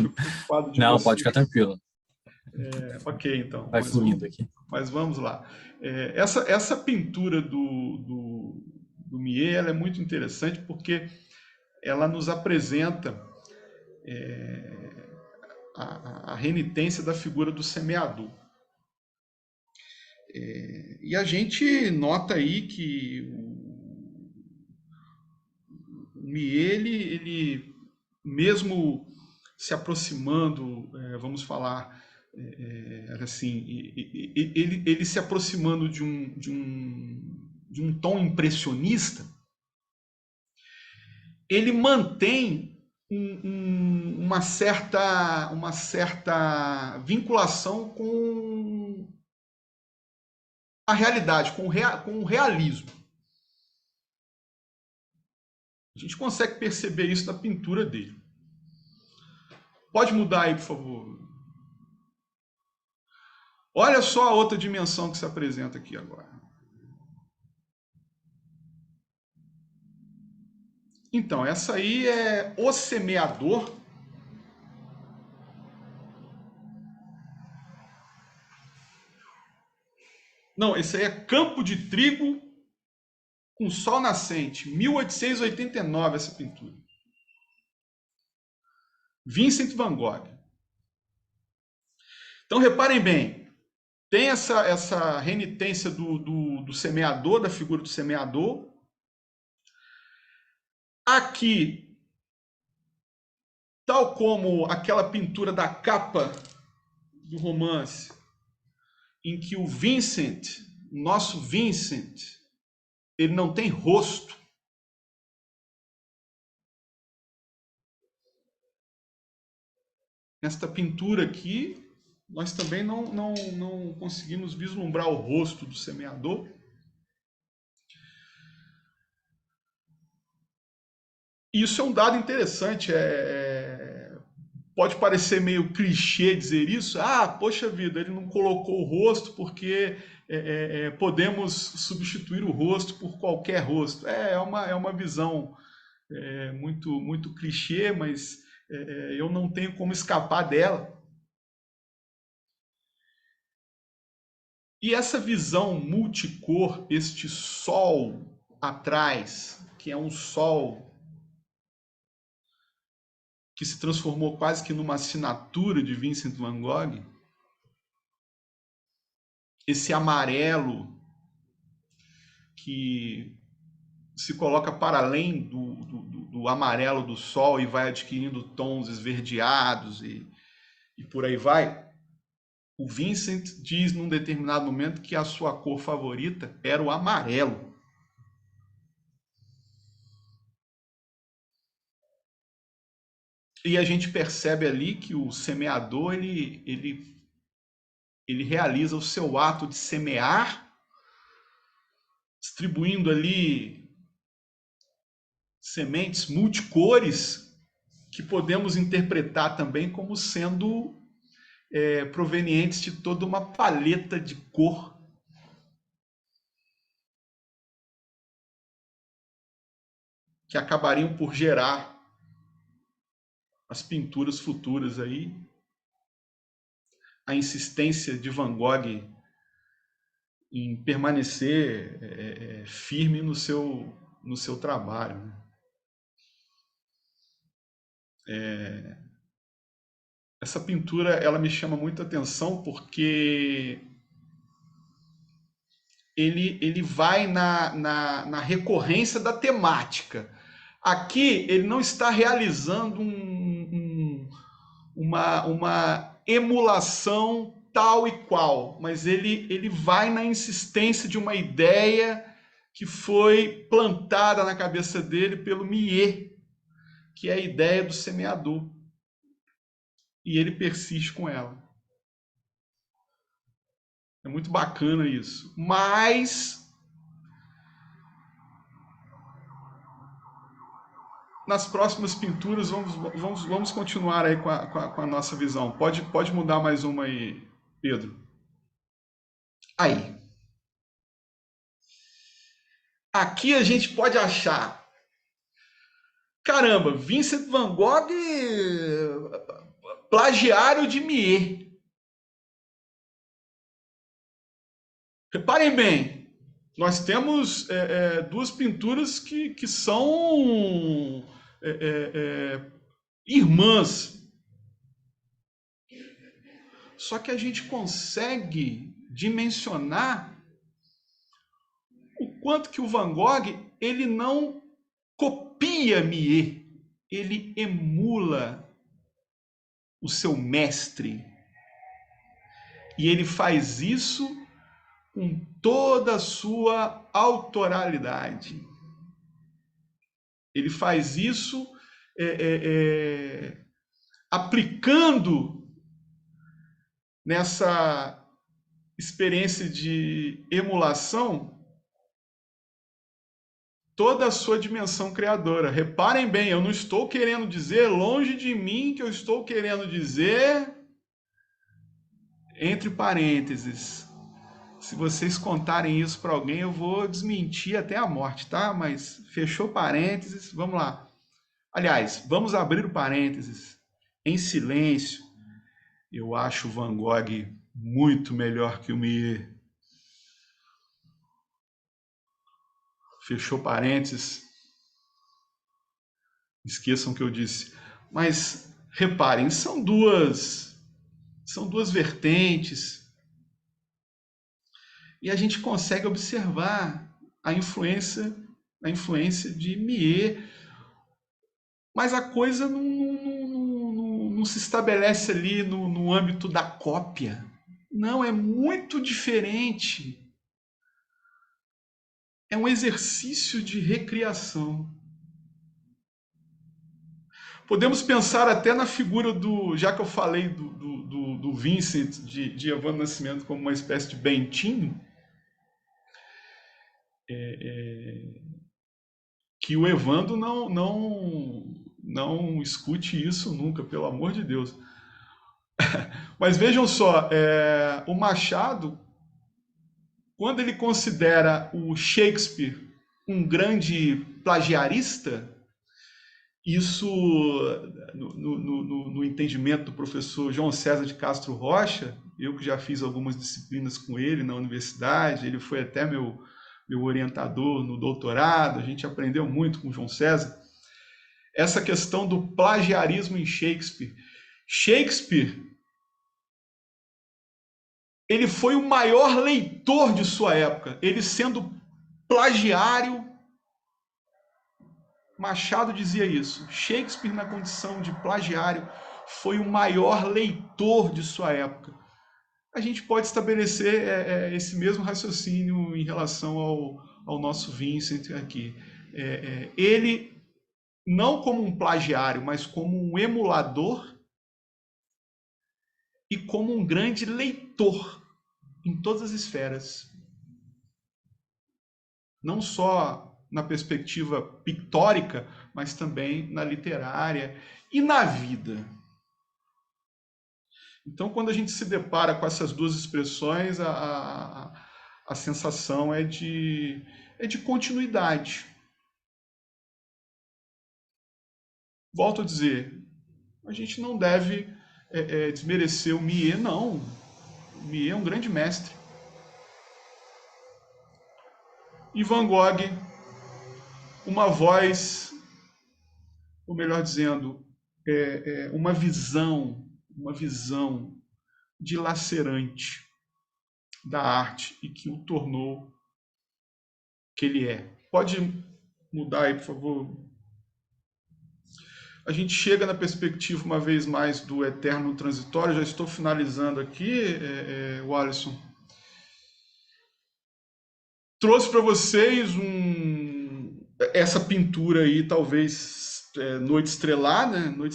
de Não, você. pode ficar tranquilo. Ok, então. Vai fluindo aqui. Mas vamos lá. Essa pintura do Millet, ela é muito interessante porque ela nos apresenta a renitência da figura do semeador. E a gente nota aí que o Millet, ele mesmo se aproximando, vamos falar assim, ele se aproximando de um tom impressionista, ele mantém uma certa vinculação com a realidade, com o realismo. A gente consegue perceber isso na pintura dele. Pode mudar aí, por favor. Olha só a outra dimensão que se apresenta aqui agora. Então, essa aí é O Semeador. Não, esse aí é Campo de Trigo com Sol Nascente, 1889, essa pintura. Vincent van Gogh. Então, reparem bem, tem essa renitência do semeador, da figura do semeador. Aqui, tal como aquela pintura da capa do romance, em que o Vincent, nosso Vincent, ele não tem rosto. Nesta pintura aqui, nós também não conseguimos vislumbrar o rosto do semeador. Isso é um dado interessante. Pode parecer meio clichê dizer isso. Ah, poxa vida, ele não colocou o rosto porque podemos substituir o rosto por qualquer rosto. É uma visão muito clichê, mas eu não tenho como escapar dela. E essa visão multicor, este sol atrás, que é um sol que se transformou quase que numa assinatura de Vincent van Gogh, esse amarelo que se coloca para além do amarelo do sol e vai adquirindo tons esverdeados e por aí vai. O Vincent diz num determinado momento que a sua cor favorita era o amarelo. E a gente percebe ali que o semeador ele realiza o seu ato de semear, distribuindo ali sementes multicores que podemos interpretar também como sendo provenientes de toda uma paleta de cor que acabariam por gerar as pinturas futuras aí, a insistência de Van Gogh em permanecer firme no seu trabalho. Essa pintura ela me chama muita atenção porque ele vai na recorrência da temática. Aqui ele não está realizando uma emulação tal e qual, mas ele vai na insistência de uma ideia que foi plantada na cabeça dele pelo Millet, que é a ideia do semeador. E ele persiste com ela. É muito bacana isso. Mas nas próximas pinturas vamos continuar aí com a nossa visão. Pode mudar mais uma aí, Pedro. Aí. Aqui a gente pode achar, caramba, Vincent van Gogh plagiário de Millet. Reparem bem, nós temos duas pinturas que são irmãs. Só que a gente consegue dimensionar o quanto que o Van Gogh ele não copia Millet, ele emula o seu mestre. E ele faz isso com toda a sua autoralidade. Ele faz isso aplicando nessa experiência de emulação toda a sua dimensão criadora. Reparem bem, eu não estou querendo dizer, longe de mim, que eu estou querendo dizer, entre parênteses, se vocês contarem isso para alguém, eu vou desmentir até a morte, tá? Mas fechou parênteses, vamos lá. Aliás, vamos abrir o parênteses. Em silêncio, eu acho o Van Gogh muito melhor que o Millet. Fechou parênteses. Esqueçam o que eu disse. Mas reparem, são duas vertentes. E a gente consegue observar a influência de Millet. Mas a coisa não se estabelece ali no âmbito da cópia. Não, é muito diferente. É um exercício de recriação. Podemos pensar até na figura já que eu falei do Vincent de Evandro Nascimento como uma espécie de Bentinho, que o Evandro não escute isso nunca, pelo amor de Deus. Mas vejam só, o Machado, quando ele considera o Shakespeare um grande plagiarista, isso, no entendimento do professor João César de Castro Rocha, eu que já fiz algumas disciplinas com ele na universidade, ele foi até meu orientador no doutorado, a gente aprendeu muito com o João César, essa questão do plagiarismo em Shakespeare. Shakespeare, ele foi o maior leitor de sua época, ele sendo plagiário. Machado dizia isso. Shakespeare, na condição de plagiário, foi o maior leitor de sua época. A gente pode estabelecer esse mesmo raciocínio em relação ao nosso Vincent aqui. Ele, não como um plagiário, mas como um emulador e como um grande leitor em todas as esferas. Não só na perspectiva pictórica, mas também na literária e na vida. Então, quando a gente se depara com essas duas expressões, a sensação é de continuidade. Volto a dizer, a gente não deve desmerecer o Millet, não. O Millet é um grande mestre. E Van Gogh, uma voz, ou melhor dizendo, uma visão dilacerante da arte e que o tornou que ele é. Pode mudar aí, por favor? A gente chega na perspectiva, uma vez mais, do eterno transitório. Já estou finalizando aqui, Wallison. Trouxe para vocês essa pintura aí, talvez Noite Estrelada, Noite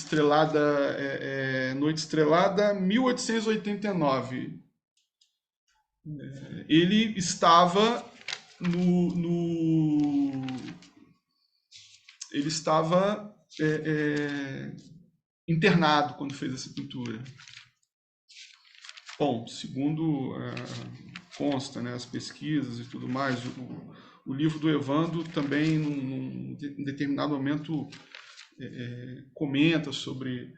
Estrelada 1889. Ele estava ele estava internado quando fez essa pintura. Bom, segundo consta, né, as pesquisas e tudo mais, o livro do Evandro também, num determinado momento, comenta sobre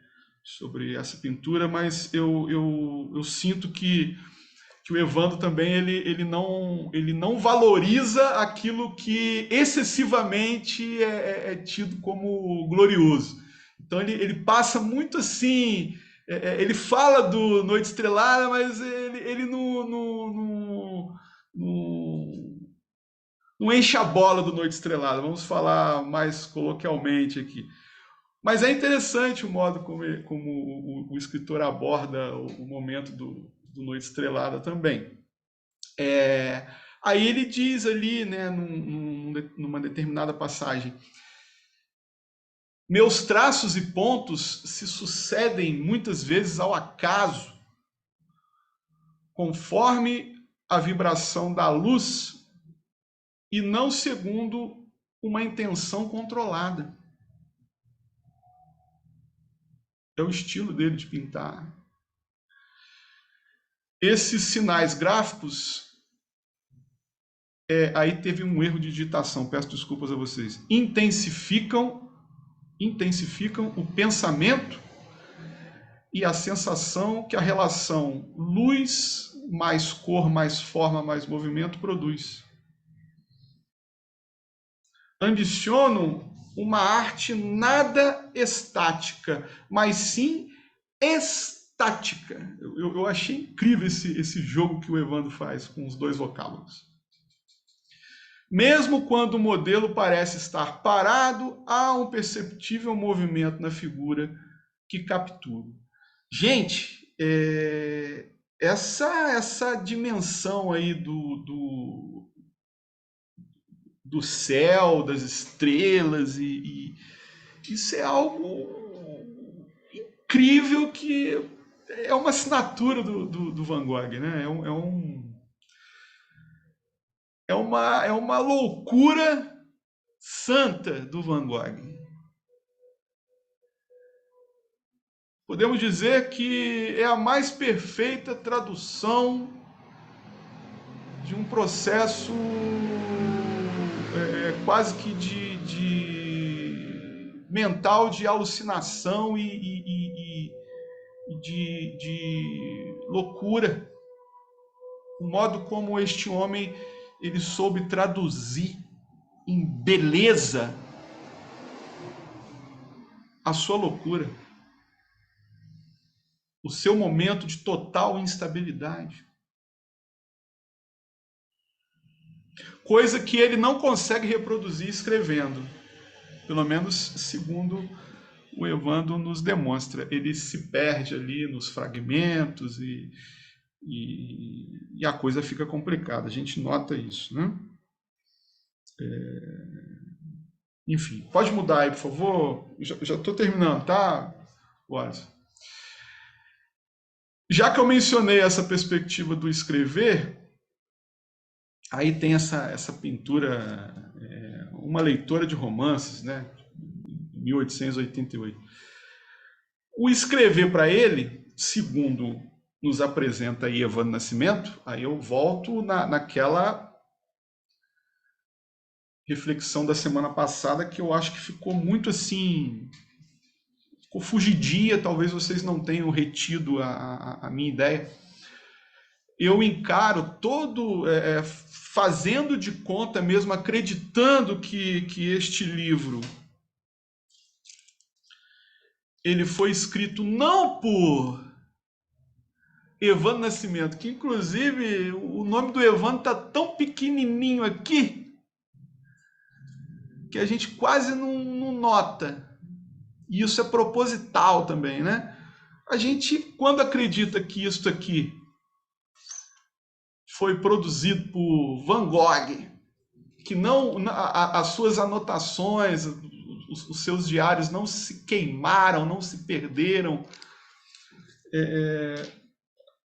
essa pintura, mas eu sinto que o Evandro também ele não valoriza aquilo que excessivamente é tido como glorioso. Então ele passa muito assim, ele fala do Noite Estrelada, mas ele não enche a bola do Noite Estrelada, vamos falar mais coloquialmente aqui. Mas é interessante o modo como o escritor aborda o momento do Noite Estrelada também. Aí ele diz ali, né, numa determinada passagem, meus traços e pontos se sucedem muitas vezes ao acaso, conforme a vibração da luz e não segundo uma intenção controlada. É o estilo dele de pintar. Esses sinais gráficos, aí teve um erro de digitação, peço desculpas a vocês, intensificam o pensamento e a sensação que a relação luz mais cor, mais forma, mais movimento produz. Ambicionam uma arte nada estática, mas sim estática. Eu achei incrível esse jogo que o Evandro faz com os dois vocábulos. Mesmo quando o modelo parece estar parado, há um perceptível movimento na figura que captura. Gente, essa dimensão aí do céu, das estrelas, e isso é algo incrível, que é uma assinatura do Van Gogh, né? É uma loucura santa do Van Gogh. Podemos dizer que é a mais perfeita tradução de um processo quase que de mental, de alucinação e de loucura. O modo como este homem ele soube traduzir em beleza a sua loucura, o seu momento de total instabilidade. Coisa que ele não consegue reproduzir escrevendo, pelo menos segundo o Evandro nos demonstra. Ele se perde ali nos fragmentos e a coisa fica complicada. A gente nota isso, né? Enfim, pode mudar aí, por favor. Já estou terminando, tá, Wallace? Já que eu mencionei essa perspectiva do escrever, aí tem essa pintura, uma leitora de romances, né? 1888. O escrever para ele, segundo nos apresenta aí Evandro Nascimento, aí eu volto naquela reflexão da semana passada, que eu acho que ficou muito assim, ficou fugidia, talvez vocês não tenham retido a minha ideia. Eu encaro todo, fazendo de conta mesmo, acreditando que este livro ele foi escrito não por Evandro Nascimento, que inclusive o nome do Evandro está tão pequenininho aqui que a gente quase não nota. E isso é proposital também, né? A gente, quando acredita que isso aqui foi produzido por Van Gogh, que não, as suas anotações, os seus diários não se queimaram, não se perderam,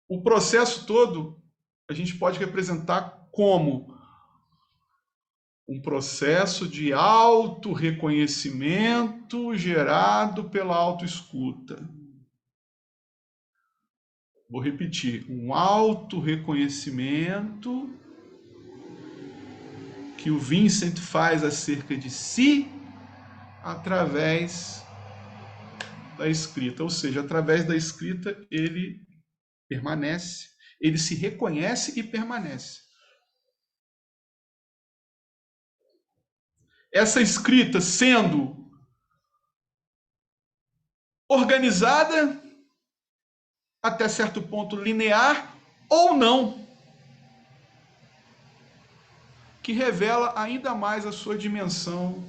o processo todo a gente pode representar como um processo de autorreconhecimento gerado pela autoescuta. Vou repetir, um autorreconhecimento que o Vincent faz acerca de si através da escrita, ou seja, através da escrita ele permanece, ele se reconhece e permanece. Essa escrita sendo organizada, até certo ponto linear, ou não, que revela ainda mais a sua dimensão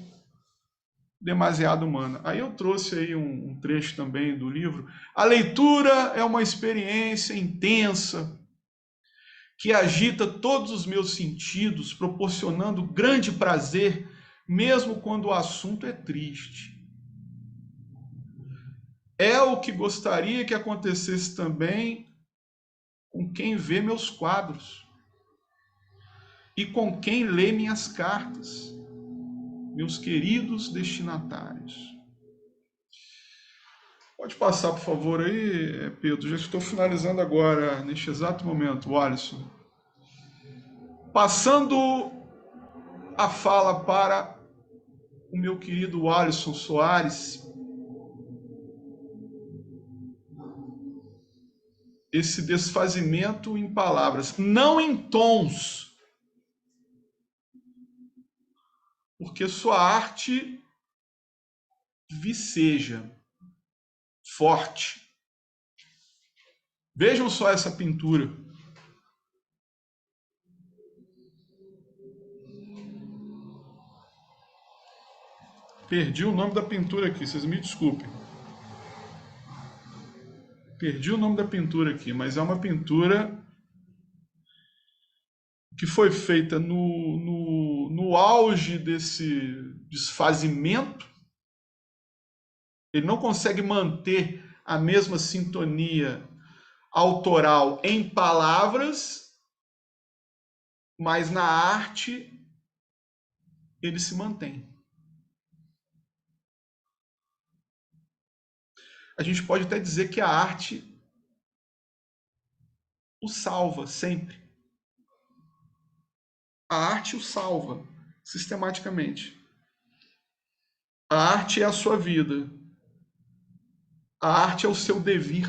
demasiado humana. Aí eu trouxe aí um trecho também do livro. A leitura é uma experiência intensa que agita todos os meus sentidos, proporcionando grande prazer, mesmo quando o assunto é triste. É o que gostaria que acontecesse também com quem vê meus quadros e com quem lê minhas cartas, meus queridos destinatários. Pode passar, por favor, aí, Pedro. Já estou finalizando agora, neste exato momento, Alisson. Passando a fala para o meu querido Alisson Soares. Esse desfazimento em palavras, não em tons, porque sua arte viceja, forte. Vejam só essa pintura. Perdi o nome da pintura aqui, vocês me desculpem. Perdi o nome da pintura aqui, mas é uma pintura que foi feita no auge desse desfazimento. Ele não consegue manter a mesma sintonia autoral em palavras, mas na arte ele se mantém. A gente pode até dizer que a arte o salva sempre. A arte o salva sistematicamente. A arte é a sua vida. A arte é o seu devir.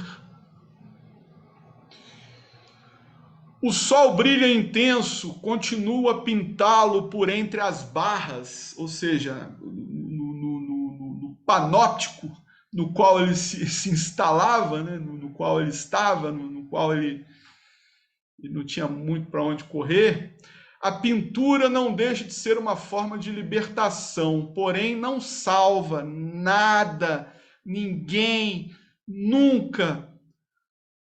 O sol brilha intenso, continua a pintá-lo por entre as barras, ou seja, no panóptico no qual ele se instalava, né? No qual ele estava, no qual ele não tinha muito para onde correr. A pintura não deixa de ser uma forma de libertação, porém não salva nada, ninguém, nunca,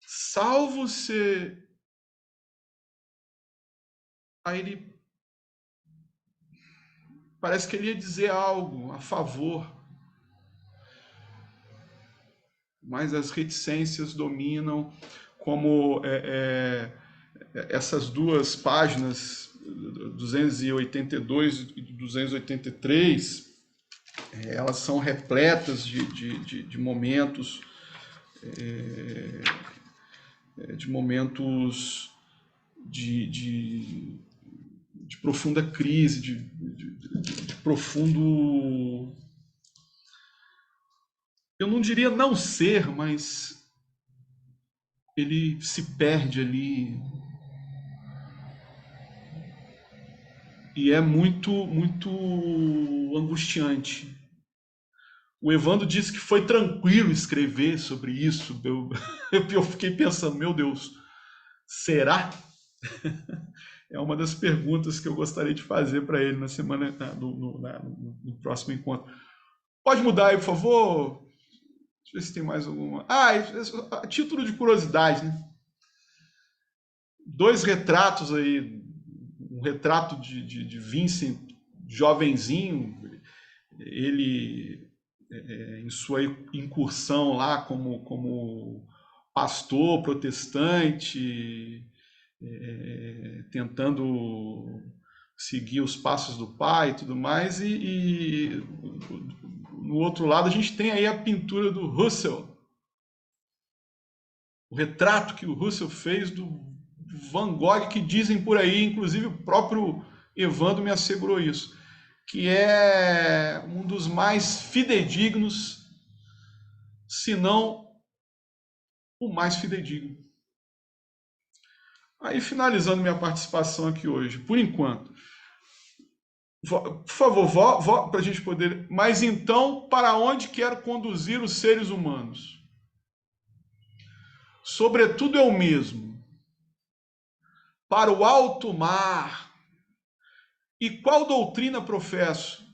salvo se... Aí ele parece que ele ia dizer algo a favor, mas as reticências dominam, como essas duas páginas, 282 e 283, elas são repletas de momentos, de profunda crise, de profundo... Eu não diria não ser, mas ele se perde ali. E é muito, muito angustiante. O Evandro disse que foi tranquilo escrever sobre isso. Eu fiquei pensando, meu Deus, será? É uma das perguntas que eu gostaria de fazer para ele na semana, no próximo encontro. Pode mudar aí, por favor? Deixa eu ver se tem mais alguma. A título de curiosidade, né? 2 retratos aí. Um retrato de Vincent, jovenzinho, ele em sua incursão lá como pastor protestante, tentando seguir os passos do pai e tudo mais, e no outro lado a gente tem aí a pintura do Russell, o retrato que o Russell fez do Van Gogh, que dizem por aí, inclusive o próprio Evandro me assegurou isso, que é um dos mais fidedignos, se não o mais fidedigno. Aí, finalizando minha participação aqui hoje, por enquanto, por favor, para a gente poder... Mas então, para onde quero conduzir os seres humanos? Sobretudo eu mesmo. para o alto mar. E qual doutrina professo?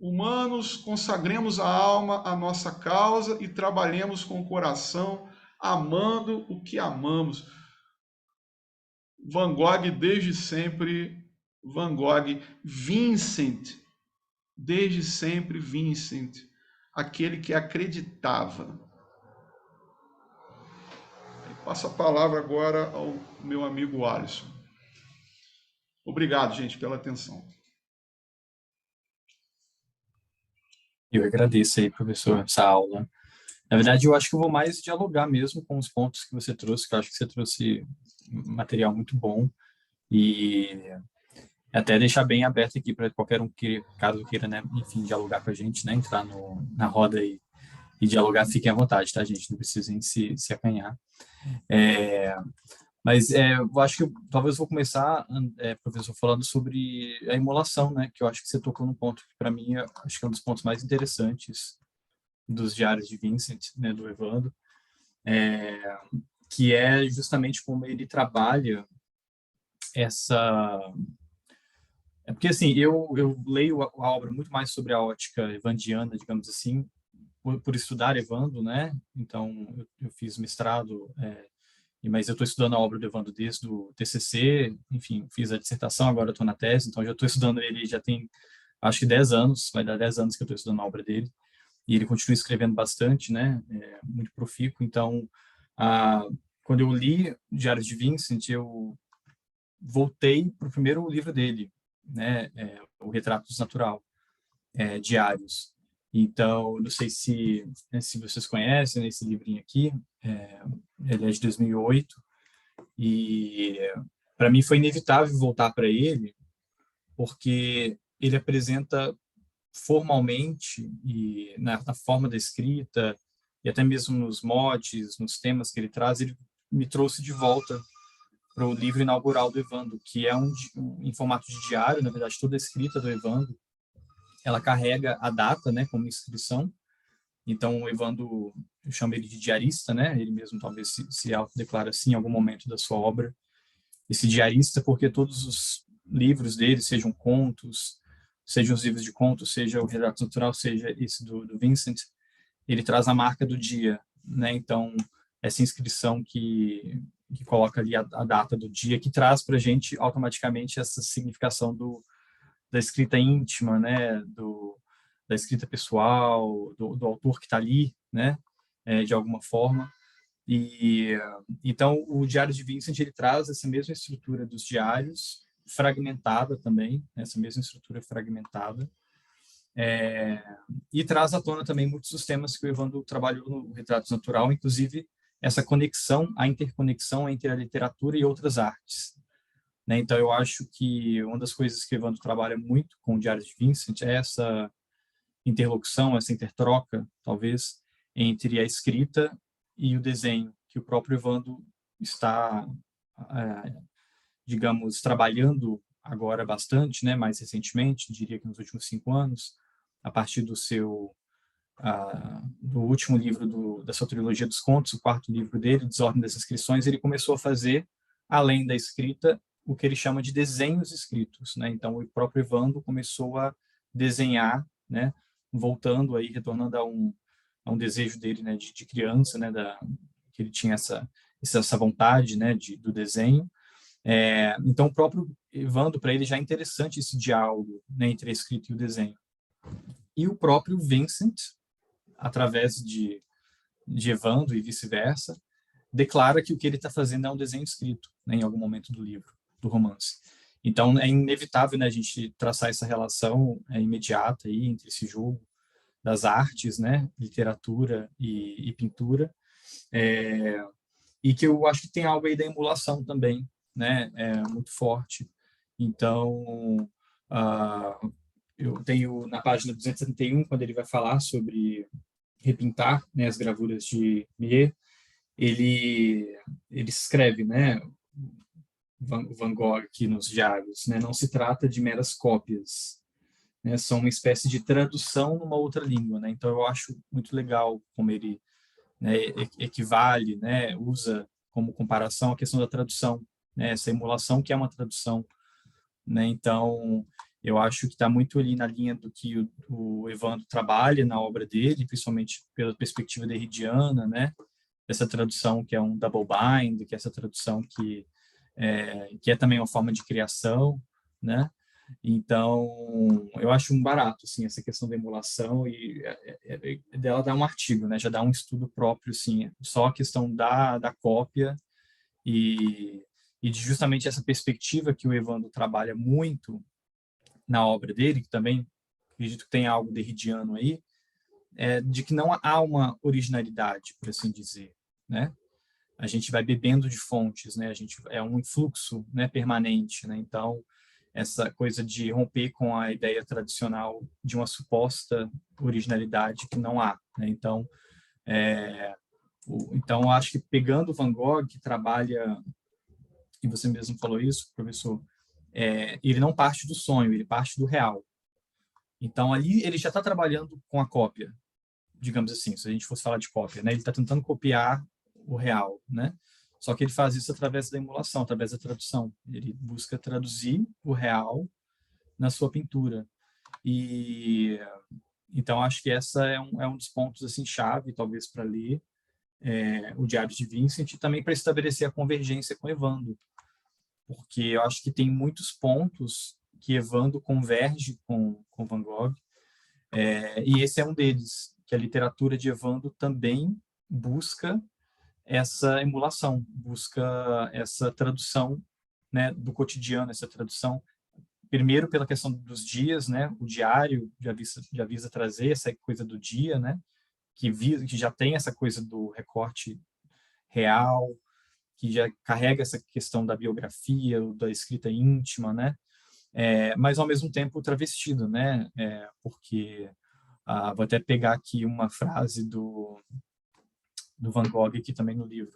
Humanos, consagremos a alma à nossa causa e trabalhemos com o coração, amando o que amamos. Van Gogh, desde sempre, Van Gogh, Vincent, desde sempre Vincent, aquele que acreditava. Passo a palavra agora ao meu amigo Alisson. Obrigado, gente, pela atenção. Eu agradeço aí, professor, essa aula. Na verdade, eu acho que eu vou mais dialogar mesmo com os pontos que você trouxe, que eu acho que você trouxe material muito bom, e até deixar bem aberto aqui para qualquer um que, caso queira, né, enfim, dialogar com a gente, né, entrar na roda e dialogar, fiquem à vontade, tá, gente? Não precisem se acanhar. Mas eu acho que talvez eu vou começar, professor, falando sobre a emulação, né, que eu acho que você tocou num ponto que, para mim, acho que é um dos pontos mais interessantes dos diários de Vincent, né, do Evandro, que é justamente como ele trabalha essa... porque, assim, eu leio a obra muito mais sobre a ótica evandiana, digamos assim, por estudar Evandro, né? Então, eu fiz mestrado, mas eu estou estudando a obra do Evandro desde o TCC, enfim, fiz a dissertação, agora estou na tese, então já estou estudando ele, já tem, acho que 10 anos, vai dar 10 anos que eu estou estudando a obra dele, e ele continua escrevendo bastante, né? Muito profícuo, então, quando eu li Diários de Vincent, eu voltei para o primeiro livro dele, né? O Retratos Natural, Diários. Então, não sei se vocês conhecem, né, esse livrinho aqui, ele é de 2008, e para mim foi inevitável voltar para ele, porque ele apresenta formalmente e na forma da escrita, e até mesmo nos motes, nos temas que ele traz, ele me trouxe de volta para o livro inaugural do Evandro, que é em formato de diário, na verdade, toda a escrita do Evandro, ela carrega a data, né, como inscrição. Então, o Evandro, eu chamo ele de diarista, né, ele mesmo talvez se autodeclara assim em algum momento da sua obra, esse diarista, porque todos os livros dele, sejam contos, sejam os livros de contos, seja o Retrato Natural, seja esse do Vincent, ele traz a marca do dia, né, então, essa inscrição que coloca ali a data do dia, que traz para a gente automaticamente essa significação da escrita íntima, né, da escrita pessoal, do autor que está ali, né, de alguma forma. E então o Diário de Vincent ele traz essa mesma estrutura dos diários, fragmentada também, essa mesma estrutura fragmentada, e traz à tona também muitos dos temas que o Evandro trabalhou no Retratos Natural, inclusive essa conexão, a interconexão entre a literatura e outras artes. Né? Então, eu acho que uma das coisas que o Evandro trabalha muito com o Diário de Vincent é essa interlocução, essa intertroca, talvez, entre a escrita e o desenho, que o próprio Evandro está, digamos, trabalhando agora bastante, né? Mais recentemente, diria que nos últimos 5 anos, a partir do último livro da sua trilogia dos contos, o 4º livro dele, Desordem das Inscrições, ele começou a fazer, além da escrita, o que ele chama de desenhos escritos, né? Então, o próprio Evandro começou a desenhar, né? Voltando aí, retornando a um desejo dele, né? De criança, né? Que ele tinha essa vontade, né? Do desenho. Então, o próprio Evandro, para ele, já é interessante esse diálogo, né? Entre a escrita e o desenho. E o próprio Vincent, através de Evandro e vice-versa, declara que o que ele está fazendo é um desenho escrito, né? Em algum momento do livro, do romance. Então, é inevitável, né, a gente traçar essa relação imediata aí entre esse jogo das artes, né, literatura e pintura, e que eu acho que tem algo aí da emulação também, né, muito forte. Então, eu tenho na página 271, quando ele vai falar sobre repintar, né, as gravuras de Millet, ele escreve, né, Van Gogh aqui nos diários, né? Não se trata de meras cópias, né? São uma espécie de tradução numa outra língua, né? Então eu acho muito legal como ele, né, equivale, né, usa como comparação a questão da tradução, né? Essa emulação que é uma tradução, né? Então, eu acho que está muito ali na linha do que o Evandro trabalha na obra dele, principalmente pela perspectiva derridiana, né? Essa tradução que é um double bind, que é essa tradução que é também uma forma de criação, né? Então, eu acho um barato, assim, essa questão da emulação e dela dá um artigo, né? Já dá um estudo próprio, assim, só a questão da cópia e de justamente essa perspectiva que o Evandro trabalha muito na obra dele, que também acredito que tem algo derridiano aí, de que não há uma originalidade, por assim dizer, né? A gente vai bebendo de fontes, né? A gente é um influxo, né, permanente, né? Então, essa coisa de romper com a ideia tradicional de uma suposta originalidade que não há, né? Então, então acho que pegando o Van Gogh, que trabalha, e você mesmo falou isso, professor, ele não parte do sonho, ele parte do real. Então, ali ele já está trabalhando com a cópia, digamos assim, se a gente fosse falar de cópia, né? Ele está tentando copiar o real, né? Só que ele faz isso através da emulação, através da tradução. Ele busca traduzir o real na sua pintura. E então acho que essa é um dos pontos assim chave, talvez para ler o Diário de Vincent e também para estabelecer a convergência com Evandro, porque eu acho que tem muitos pontos que Evandro converge com Van Gogh, e esse é um deles, que a literatura de Evandro também busca essa emulação, busca essa tradução, né, do cotidiano, essa tradução, primeiro pela questão dos dias, né, o diário já visa trazer essa coisa do dia, né, que já tem essa coisa do recorte real, que já carrega essa questão da biografia, da escrita íntima, né, mas ao mesmo tempo travestido, né, porque vou até pegar aqui uma frase do Van Gogh aqui também no livro,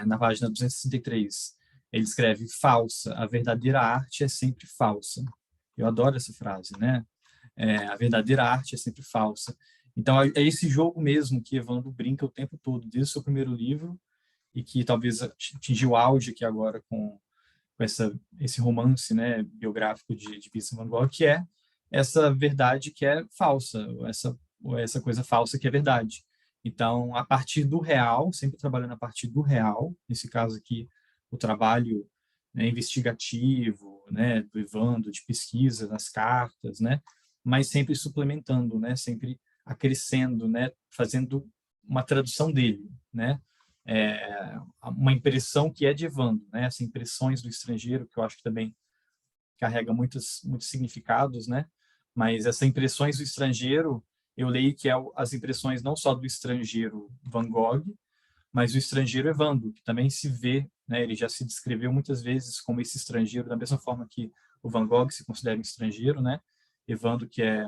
na página 263. Ele escreve: falsa, a verdadeira arte é sempre falsa. Eu adoro essa frase, né? A verdadeira arte é sempre falsa. Então, é esse jogo mesmo que Evandro brinca o tempo todo, desde o seu primeiro livro, e que talvez atingiu o auge aqui agora com esse romance, né, biográfico de Vincent Van Gogh, que é essa verdade que é falsa, essa coisa falsa que é verdade. Então, a partir do real, sempre trabalhando a partir do real, nesse caso aqui, o trabalho, né, investigativo, né, do Evandro, de pesquisa, das cartas, né, mas sempre suplementando, né, sempre acrescendo, né, fazendo uma tradução dele, né, uma impressão que é de Evandro, né, essas impressões do estrangeiro, que eu acho que também carrega muitos significados, né, mas essas impressões do estrangeiro, eu leio que as impressões não só do estrangeiro Van Gogh, mas do estrangeiro Evandro, que também se vê, né, ele já se descreveu muitas vezes como esse estrangeiro, da mesma forma que o Van Gogh se considera um estrangeiro, né, Evandro que é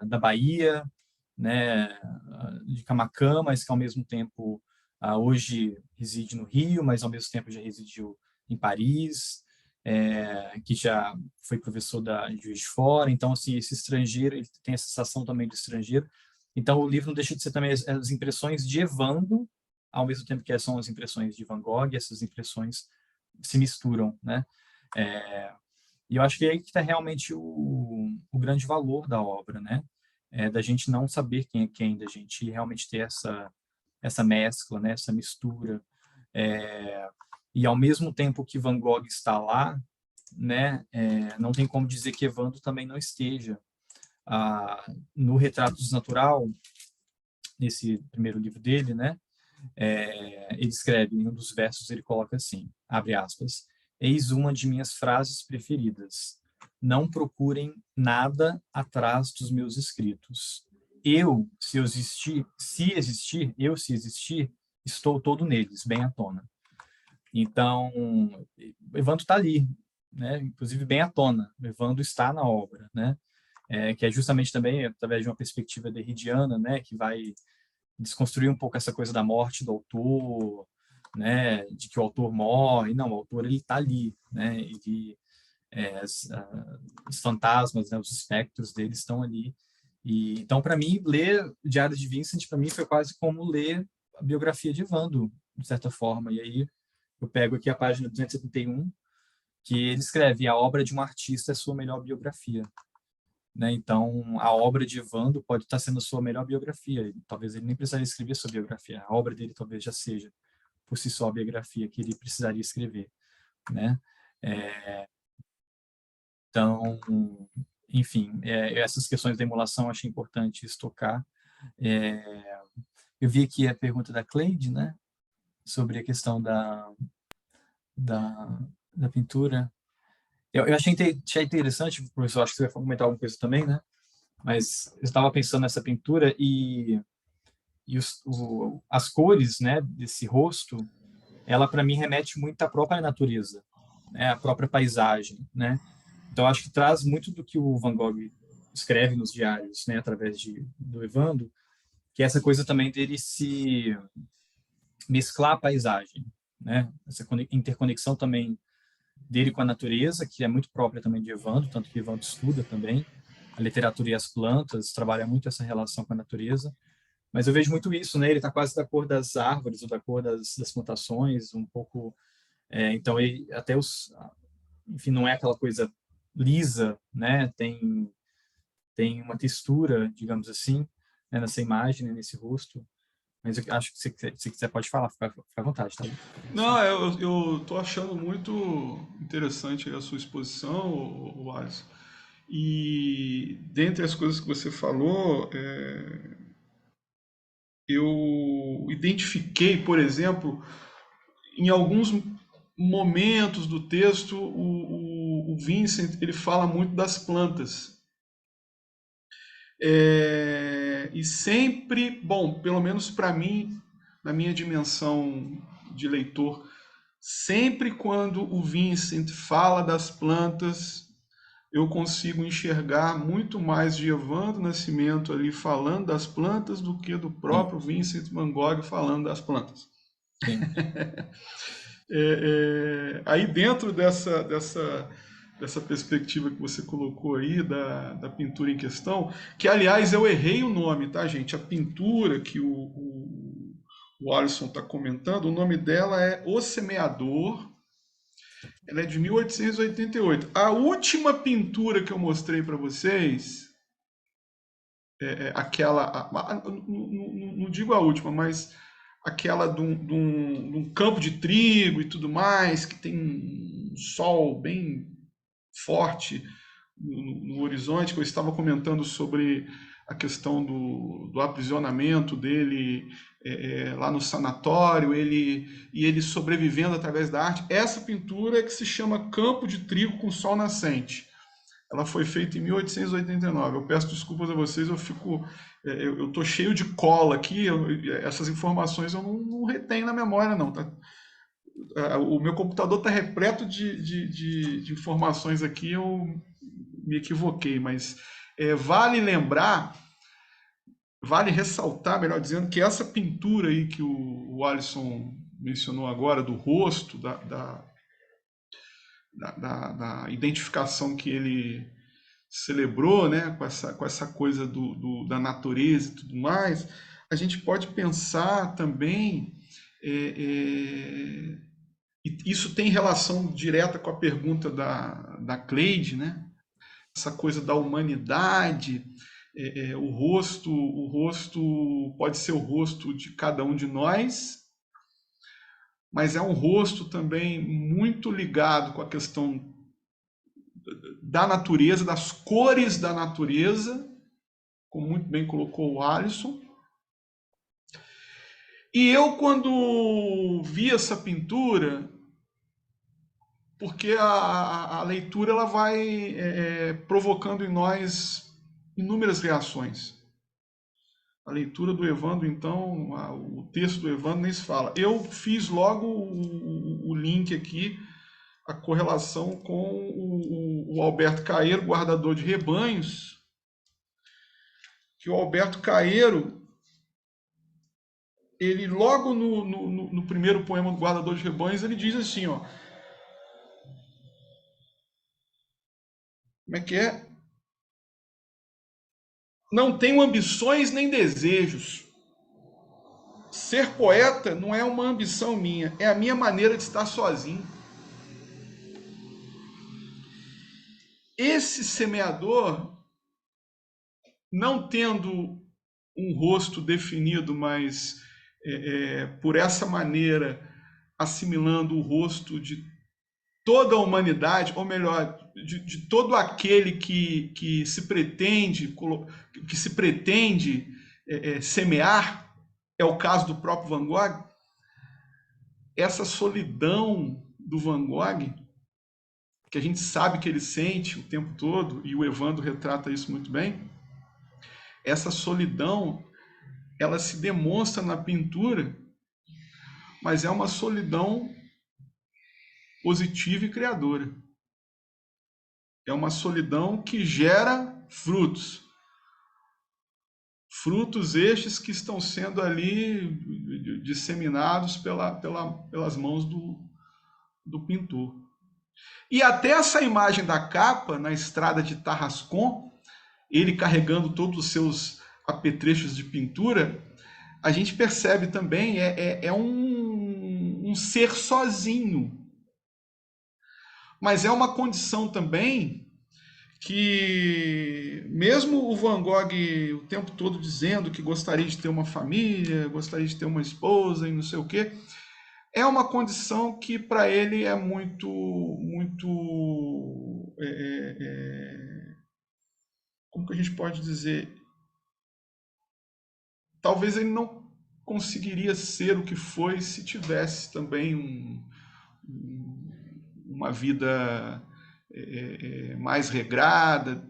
da Bahia, né, de Camaquã, mas que ao mesmo tempo hoje reside no Rio, mas ao mesmo tempo já residiu em Paris, que já foi professor de Juiz de Fora. Então, assim, esse estrangeiro, ele tem a sensação também de estrangeiro. Então, o livro não deixa de ser também as impressões de Evandro, ao mesmo tempo que são as impressões de Van Gogh, essas impressões se misturam, né? E eu acho que é aí que está realmente o grande valor da obra, né? Da gente não saber quem é quem, da gente realmente ter essa mescla, né? Essa mistura. E ao mesmo tempo que Van Gogh está lá, né? Não tem como dizer que Evandro também não esteja. No Retrato Desnatural, nesse primeiro livro dele, né? Ele escreve, em um dos versos, ele coloca assim, abre aspas: eis uma de minhas frases preferidas. Não procurem nada atrás dos meus escritos. Eu, se existir, estou todo neles, bem à tona. Então, Evandro está ali, né? Inclusive bem à tona. Evandro está na obra, né? Que é justamente também através de uma perspectiva derridiana, né? Que vai desconstruir um pouco essa coisa da morte do autor, né, de que o autor morre. Não, o autor ele está ali, né, ele, os fantasmas, né, os espectros dele estão ali. E então, para mim, ler o Diário de Vincent para mim foi quase como ler a biografia de Evandro, de certa forma. E aí Eu pego aqui a página 271, que ele escreve: a obra de um artista é sua melhor biografia. Né? Então, a obra de Evandro pode estar sendo a sua melhor biografia. Talvez ele nem precisaria escrever sua biografia. A obra dele talvez já seja, por si só, a biografia que ele precisaria escrever. Né? Então, enfim, essas questões da emulação eu achei importante tocar. Eu vi aqui a pergunta da Cleide, né? Sobre a questão da pintura. Eu achei interessante, professor, acho que você vai comentar alguma coisa também, né? Mas eu estava pensando nessa pintura e as cores, né, desse rosto, ela para mim remete muito à própria natureza, né, à própria paisagem, né? Então acho que traz muito do que o Van Gogh escreve nos diários, né, através do Evandro, que é essa coisa também dele se mesclar a paisagem, né? Essa interconexão também dele com a natureza, que é muito própria também de Evandro, tanto que Evandro estuda também a literatura e as plantas, trabalha muito essa relação com a natureza. Mas eu vejo muito isso, né? Ele está quase da cor das árvores ou da cor das plantações, um pouco. Então, ele, até enfim, não é aquela coisa lisa, né? Tem uma textura, digamos assim, né? Nessa imagem, né? Nesse rosto. Mas eu acho que se quiser pode falar, fica à vontade, tá? Não, eu tô achando muito interessante a sua exposição, o Alisson. E dentre as coisas que você falou, eu identifiquei, por exemplo, em alguns momentos do texto, o Vincent ele fala muito das plantas. E sempre, bom, pelo menos para mim, na minha dimensão de leitor, sempre quando o Vincent fala das plantas, eu consigo enxergar muito mais de Evandro Nascimento ali falando das plantas do que do Sim, próprio Vincent Van Gogh falando das plantas. sim, Aí dentro dessa perspectiva que você colocou aí da pintura em questão, que aliás eu errei o nome, tá, gente? A pintura que o Alisson está comentando, o nome dela é O Semeador. Ela é de 1888. A última pintura que eu mostrei para vocês, aquela, não digo a última, mas aquela de um campo de trigo e tudo mais, que tem um sol bem forte no horizonte, que eu estava comentando sobre a questão do aprisionamento dele lá no sanatório, e ele sobrevivendo através da arte. Essa pintura é que se chama Campo de Trigo com Sol Nascente. Ela foi feita em 1889. Eu peço desculpas a vocês, eu tô cheio de cola aqui, essas informações eu não retenho na memória, não. Tá? O meu computador está repleto de informações aqui, eu me equivoquei, mas vale lembrar, vale ressaltar, melhor dizendo, que essa pintura aí que o Alisson mencionou agora, do rosto, da identificação que ele celebrou, né, com essa coisa da natureza e tudo mais, a gente pode pensar também, e isso tem relação direta com a pergunta da Cleide, né, essa coisa da humanidade, o rosto pode ser o rosto de cada um de nós, mas é um rosto também muito ligado com a questão da natureza, das cores da natureza, como muito bem colocou o Alisson. E eu, quando vi essa pintura, porque a leitura ela vai provocando em nós inúmeras reações. A leitura do Evandro, então, o texto do Evandro nem se fala. Eu fiz logo o link aqui, a correlação com o Alberto Caeiro, guardador de rebanhos, que o Alberto Caeiro, ele logo no primeiro poema do Guardador de Rebanhos, ele diz assim, ó, como é que é? Não tenho ambições nem desejos. ser poeta não é uma ambição minha, é a minha maneira de estar sozinho. Esse semeador, não tendo um rosto definido, mas por essa maneira, assimilando o rosto de toda a humanidade, ou melhor, de todo aquele que se pretende semear, é o caso do próprio Van Gogh. Essa solidão do Van Gogh, que a gente sabe que ele sente o tempo todo, e o Evandro retrata isso muito bem, essa solidão, ela se demonstra na pintura, mas é uma solidão positiva e criadora. É uma solidão que gera frutos. Frutos estes que estão sendo ali disseminados pelas mãos do pintor. E até essa imagem da capa, na estrada de Tarascon, ele carregando todos os seus apetrechos de pintura, a gente percebe também, um ser sozinho. Mas é uma condição também que, mesmo o Van Gogh o tempo todo dizendo que gostaria de ter uma família, gostaria de ter uma esposa e não sei o quê, é uma condição que para ele é muito como que a gente pode dizer? Talvez ele não conseguiria ser o que foi se tivesse também uma vida mais regrada,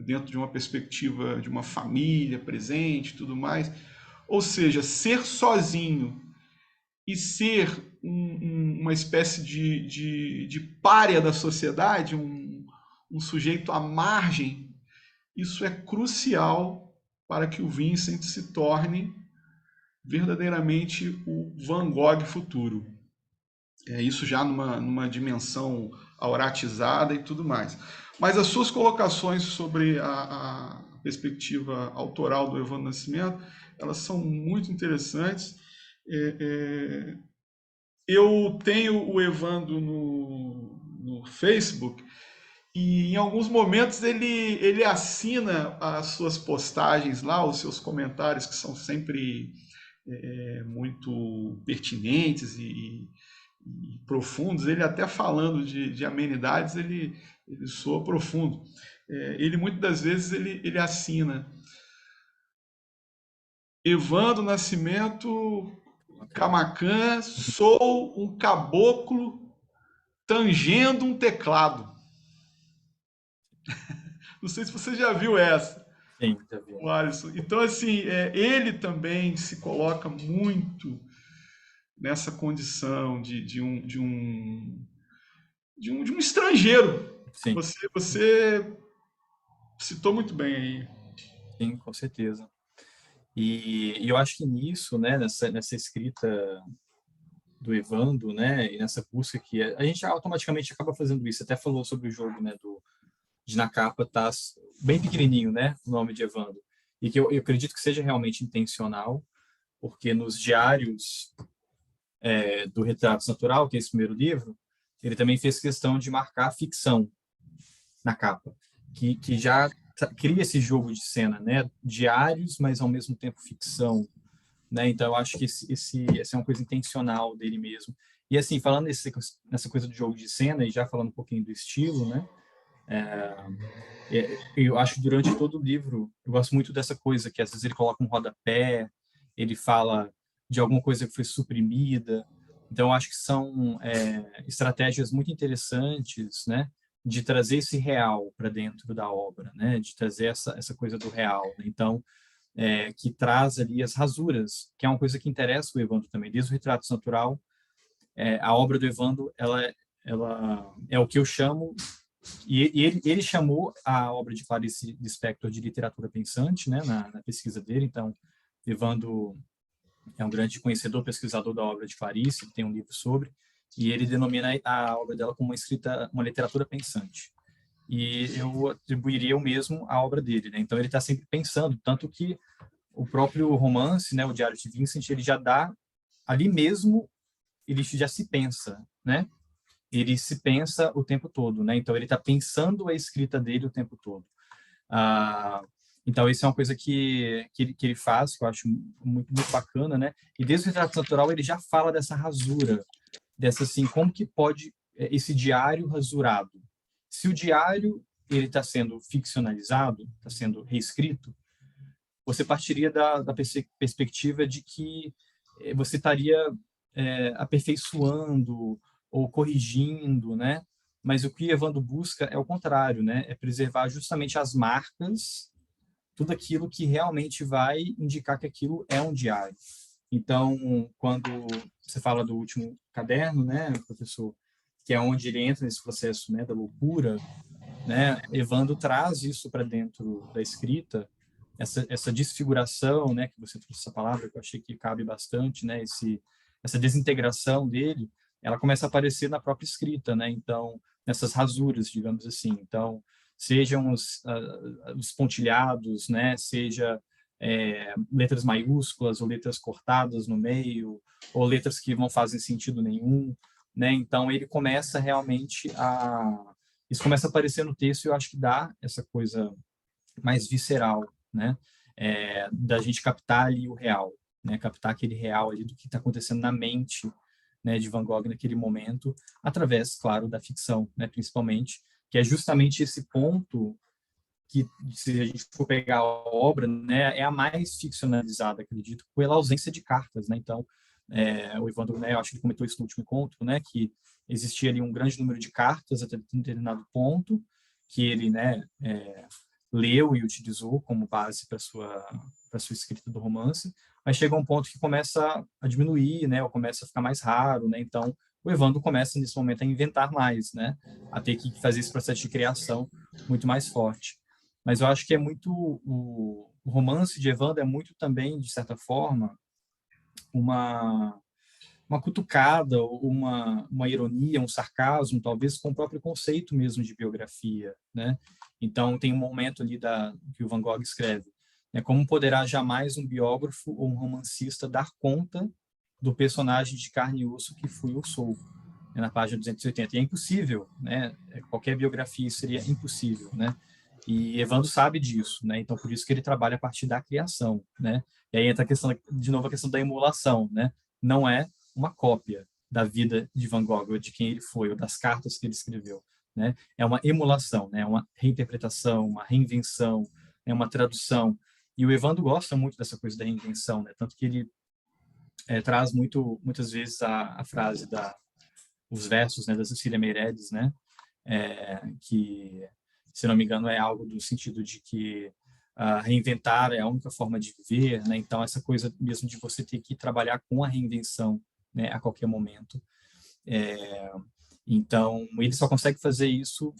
dentro de uma perspectiva de uma família presente e tudo mais. Ou seja, ser sozinho e ser uma espécie de pária da sociedade, um sujeito à margem, isso é crucial para que o Vincent se torne verdadeiramente o Van Gogh futuro. Isso já numa dimensão auratizada e tudo mais. Mas as suas colocações sobre a perspectiva autoral do Evandro Nascimento, elas são muito interessantes. Eu tenho o Evandro no Facebook e em alguns momentos ele assina as suas postagens lá, os seus comentários, que são sempre muito pertinentes e profundos. Ele até falando de amenidades, ele soa profundo. Ele muitas das vezes ele assina Evandro Nascimento Camacan, sou um caboclo tangendo um teclado. Não sei se você já viu essa. Sim, já vi. O Alisson. Então, assim, ele também se coloca muito nessa condição de um estrangeiro. Sim. Você citou muito bem aí. Sim, com certeza. E eu acho que nisso, né, nessa escrita do Evandro, né, e nessa busca que a gente automaticamente acaba fazendo isso. Você até falou sobre o jogo, né, de na capa tá bem pequenininho, né, o nome de Evandro. E que eu acredito que seja realmente intencional, porque nos diários do Retratos Natural, que é esse primeiro livro, ele também fez questão de marcar ficção na capa, que já cria esse jogo de cena, né, diários, mas ao mesmo tempo ficção, né? Então eu acho que essa é uma coisa intencional dele mesmo. E assim, falando nessa coisa do jogo de cena e já falando um pouquinho do estilo, né? Eu acho que durante todo o livro eu gosto muito dessa coisa que às vezes ele coloca um rodapé, ele fala de alguma coisa que foi suprimida. Então eu acho que são estratégias muito interessantes, né? De trazer esse real para dentro da obra, né? De trazer essa coisa do real. Né? Então que traz ali as rasuras, que é uma coisa que interessa o Evandro também. Desde o Retratos Natural, a obra do Evandro, ela é o que eu chamo, e ele chamou a obra de Clarice Lispector de literatura pensante, né, na pesquisa dele. Então, Evandro é um grande conhecedor, pesquisador da obra de Clarice, tem um livro sobre, e ele denomina a obra dela como uma literatura pensante. E eu atribuiria o mesmo à obra dele, né? Então ele está sempre pensando, tanto que o próprio romance, né, o Diário de Vincent, ele já dá, ali mesmo, ele já se pensa, né? Ele se pensa o tempo todo, né? Então, ele está pensando a escrita dele o tempo todo. Então, isso é uma coisa que ele faz, que eu acho muito, muito bacana, né? E desde o Retrato Natural, ele já fala dessa rasura, dessa, assim, como que pode esse diário rasurado? Se o diário ele está sendo ficcionalizado, está sendo reescrito, você partiria da perspectiva de que você estaria aperfeiçoando ou corrigindo, né? Mas o que Evandro busca é o contrário, né? É preservar justamente as marcas, tudo aquilo que realmente vai indicar que aquilo é um diário. Então, quando você fala do último caderno, né, professor, que é onde ele entra nesse processo, né, da loucura, né, Evandro traz isso para dentro da escrita, essa desfiguração, né, que você trouxe essa palavra, que eu achei que cabe bastante, né, essa desintegração dele, ela começa a aparecer na própria escrita, né, então, nessas rasuras, digamos assim. Então, sejam os pontilhados, né, seja letras maiúsculas ou letras cortadas no meio, ou letras que não fazem sentido nenhum, né, então ele começa realmente isso começa a aparecer no texto e eu acho que dá essa coisa mais visceral, né? Da gente captar ali o real, né? Captar aquele real ali do que está acontecendo na mente, né, de Van Gogh naquele momento, através, claro, da ficção, né, principalmente, que é justamente esse ponto que, se a gente for pegar a obra, né, é a mais ficcionalizada, acredito, pela ausência de cartas, né? Então, o Evandro, né, eu acho que ele comentou isso no último encontro, né, que existia ali um grande número de cartas até um determinado ponto, que ele, né, leu e utilizou como base para sua escrita do romance, mas chega um ponto que começa a diminuir, né, ou começa a ficar mais raro, né? Então, o Evandro começa nesse momento a inventar mais, né, a ter que fazer esse processo de criação muito mais forte. Mas eu acho que é muito o romance de Evandro é muito também, de certa forma, uma cutucada, uma ironia, um sarcasmo, talvez com o próprio conceito mesmo de biografia, né? Então, tem um momento ali que o Van Gogh escreve, né, como poderá jamais um biógrafo ou um romancista dar conta do personagem de carne e osso que fui ou sou, né, na página 280. E é impossível, né? Qualquer biografia seria impossível, né? E Evandro sabe disso, né? Então, por isso que ele trabalha a partir da criação, né? E aí entra a questão, de novo, a questão da emulação, né? Não é uma cópia da vida de Van Gogh, ou de quem ele foi, ou das cartas que ele escreveu, né? É uma emulação, né? Uma reinterpretação, uma reinvenção, é uma tradução. E o Evandro gosta muito dessa coisa da reinvenção, né? Tanto que ele traz muitas vezes a frase os versos, né, da Cecília Meirelles, né? Que, se não me engano, é algo do sentido de que reinventar é a única forma de viver, né? Então, essa coisa mesmo de você ter que trabalhar com a reinvenção, né, a qualquer momento. Então, ele só consegue fazer isso,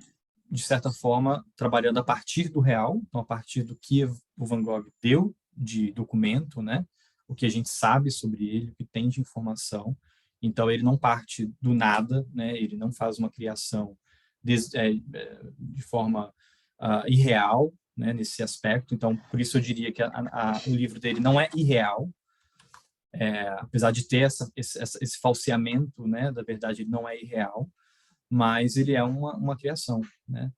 de certa forma, trabalhando a partir do real, então, a partir do que o Van Gogh deu de documento, né? O que a gente sabe sobre ele, o que tem de informação. Então, ele não parte do nada, né? Ele não faz uma criação de forma irreal, né, nesse aspecto. Então, por isso eu diria que o livro dele não é irreal, apesar de ter esse falseamento, né, da verdade, ele não é irreal, mas ele é uma criação, né?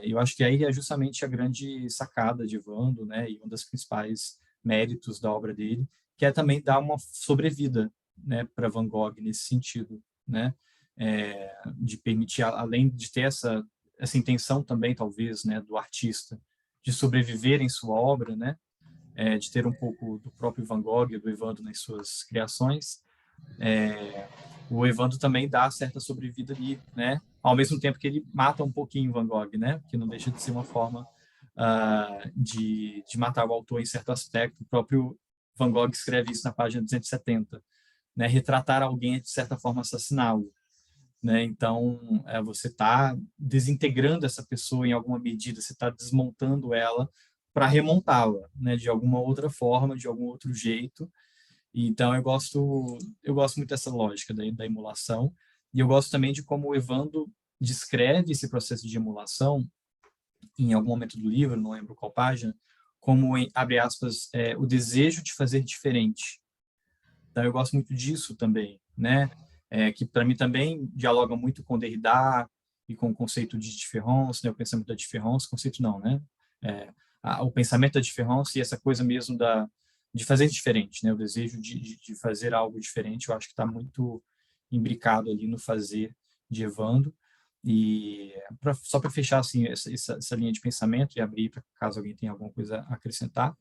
Eu acho que aí é justamente a grande sacada de Evandro, né, e um dos principais méritos da obra dele, que é também dar uma sobrevida, né, para Van Gogh nesse sentido, né, de permitir, além de ter essa intenção também, talvez, né, do artista, de sobreviver em sua obra, né, de ter um pouco do próprio Van Gogh e do Evandro nas suas criações, o Evandro também dá certa sobrevida ali, né, ao mesmo tempo que ele mata um pouquinho Van Gogh, né, que não deixa de ser uma forma de matar o autor em certo aspecto. O próprio Van Gogh escreve isso na página 270, né, retratar alguém é, de certa forma, assassiná-lo. Né? Então, você está desintegrando essa pessoa em alguma medida, você está desmontando ela para remontá-la, né? De alguma outra forma, de algum outro jeito. E, então, eu gosto muito dessa lógica da emulação, e eu gosto também de como o Evandro descreve esse processo de emulação em algum momento do livro, não lembro qual página, como, abre aspas, o desejo de fazer diferente. Então, eu gosto muito disso também, né? Que para mim também dialoga muito com Derrida e com o conceito de différance, né? O pensamento da différance, conceito não, né? O pensamento da différance e essa coisa mesmo de fazer diferente, né? O desejo de fazer algo diferente, eu acho que está muito imbricado ali no fazer de Evandro. E só para fechar assim essa linha de pensamento e abrir para caso alguém tenha alguma coisa a acrescentar,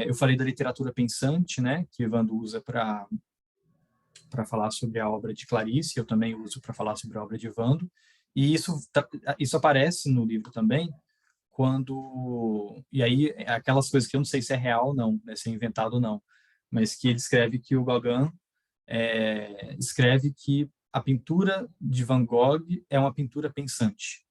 eu falei da literatura pensante, né, que Evandro usa para falar sobre a obra de Clarice, eu também uso para falar sobre a obra de Evandro, e isso aparece no livro também, e aí aquelas coisas que eu não sei se é real ou não, né, se é inventado ou não, mas que ele escreve que o Gauguin escreve que a pintura de Van Gogh é uma pintura pensante,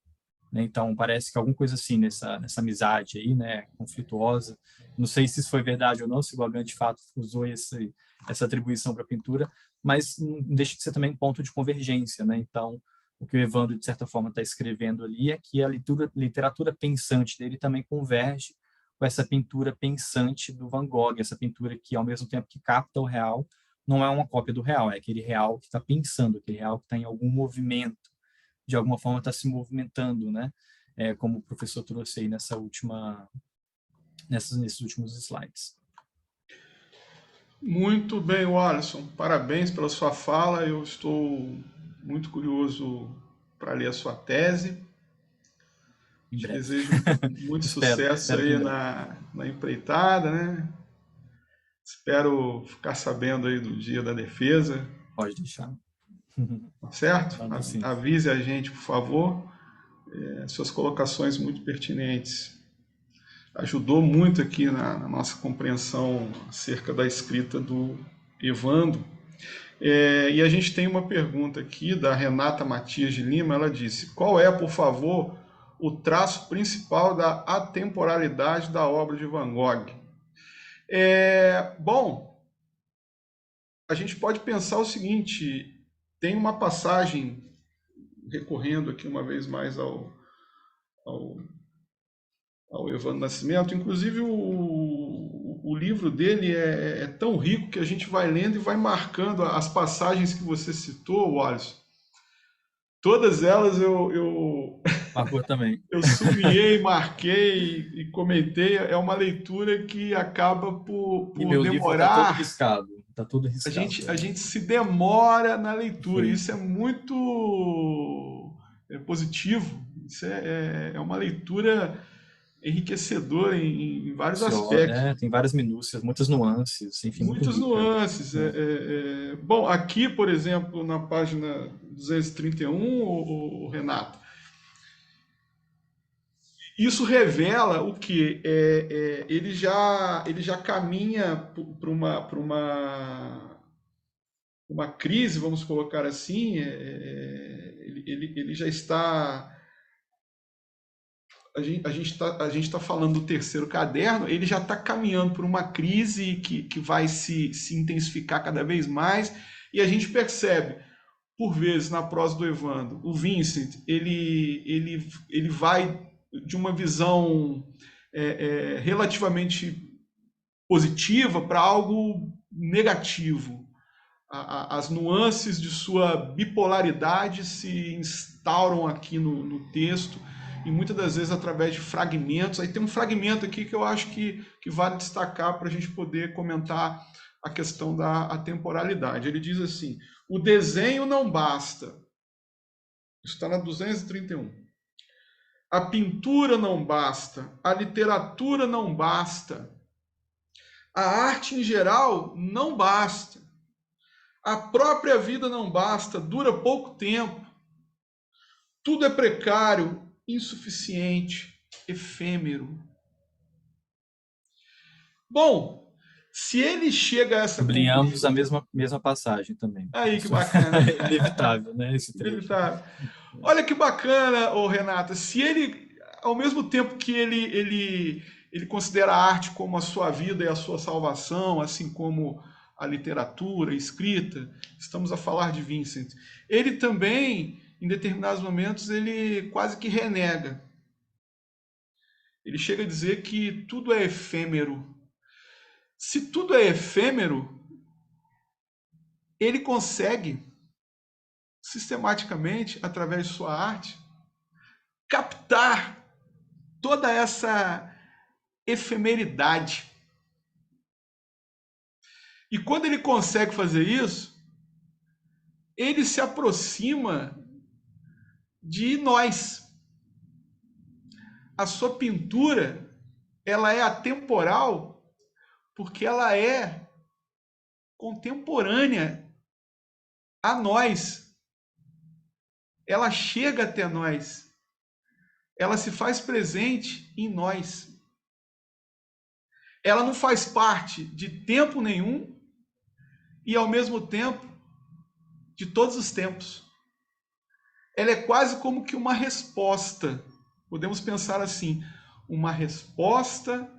né? Então parece que alguma coisa assim nessa amizade aí, né, conflituosa. Não sei se isso foi verdade ou não, se o Gauguin de fato usou essa atribuição para a pintura, mas não deixa de ser também um ponto de convergência, né? Então o que o Evandro de certa forma está escrevendo ali é que a literatura pensante dele também converge com essa pintura pensante do Van Gogh, essa pintura que ao mesmo tempo que capta o real, não é uma cópia do real, é aquele real que está pensando, aquele real que está em algum movimento, de alguma forma está se movimentando, né? Como o professor trouxe aí nesses últimos slides. Muito bem, Wallace. Parabéns pela sua fala. Eu estou muito curioso para ler a sua tese. Em Te breve. desejo muito sucesso espero aí na empreitada, né? Espero ficar sabendo aí do dia da defesa. Pode deixar. Certo? Manda sim. Avise a gente, por favor. Suas colocações muito pertinentes. Ajudou muito aqui na nossa compreensão acerca da escrita do Evandro. E a gente tem uma pergunta aqui da Renata Matias de Lima. Ela disse: qual é, por favor, o traço principal da atemporalidade da obra de Van Gogh? Bom, a gente pode pensar o seguinte: tem uma passagem, recorrendo aqui uma vez mais ao Evandro Nascimento, inclusive o livro dele é tão rico que a gente vai lendo e vai marcando as passagens que você citou, Wallace. Todas elas Marcou também. eu sublinhei, marquei e comentei. É uma leitura que acaba por e meu demorar. Livro está todo riscado. A gente se demora na leitura. Sim. Isso é muito positivo. Isso é uma leitura enriquecedora em vários aspectos. Tem várias minúcias, muitas nuances, enfim, Muitas muito rica. nuances. Bom, aqui, por exemplo, na página 231, o Renato, isso revela o que? Ele já caminha para uma crise, vamos colocar assim. Ele já está. A gente está falando do terceiro caderno, ele já está caminhando por uma crise que vai se intensificar cada vez mais, e a gente percebe, por vezes, na prosa do Evandro, o Vincent, ele vai de uma visão relativamente positiva para algo negativo. As nuances de sua bipolaridade se instauram aqui no texto, e muitas das vezes através de fragmentos. Aí tem um fragmento aqui que eu acho que vale destacar para a gente poder comentar a questão da atemporalidade. Ele diz assim: o desenho não basta. Isso está na 231. A pintura não basta. A literatura não basta. A arte em geral não basta. A própria vida não basta, dura pouco tempo. Tudo é precário, insuficiente, efêmero. Bom, se ele chega a essa Sublinhamos a mesma passagem também. Aí, que bacana. Inevitável, né? Esse trecho. Inevitável. Olha que bacana, Renata, se ele, ao mesmo tempo que ele considera a arte como a sua vida e a sua salvação, assim como a literatura, a escrita, estamos a falar de Vincent, ele também, em determinados momentos, ele quase que renega. Ele chega a dizer que tudo é efêmero. Se tudo é efêmero, ele consegue, sistematicamente, através de sua arte, captar toda essa efemeridade. E quando ele consegue fazer isso, ele se aproxima de nós. A sua pintura, ela é atemporal porque ela é contemporânea a nós. Ela chega até nós. Ela se faz presente em nós. Ela não faz parte de tempo nenhum e, ao mesmo tempo, de todos os tempos. Ela é quase como que uma resposta. Podemos pensar assim, uma resposta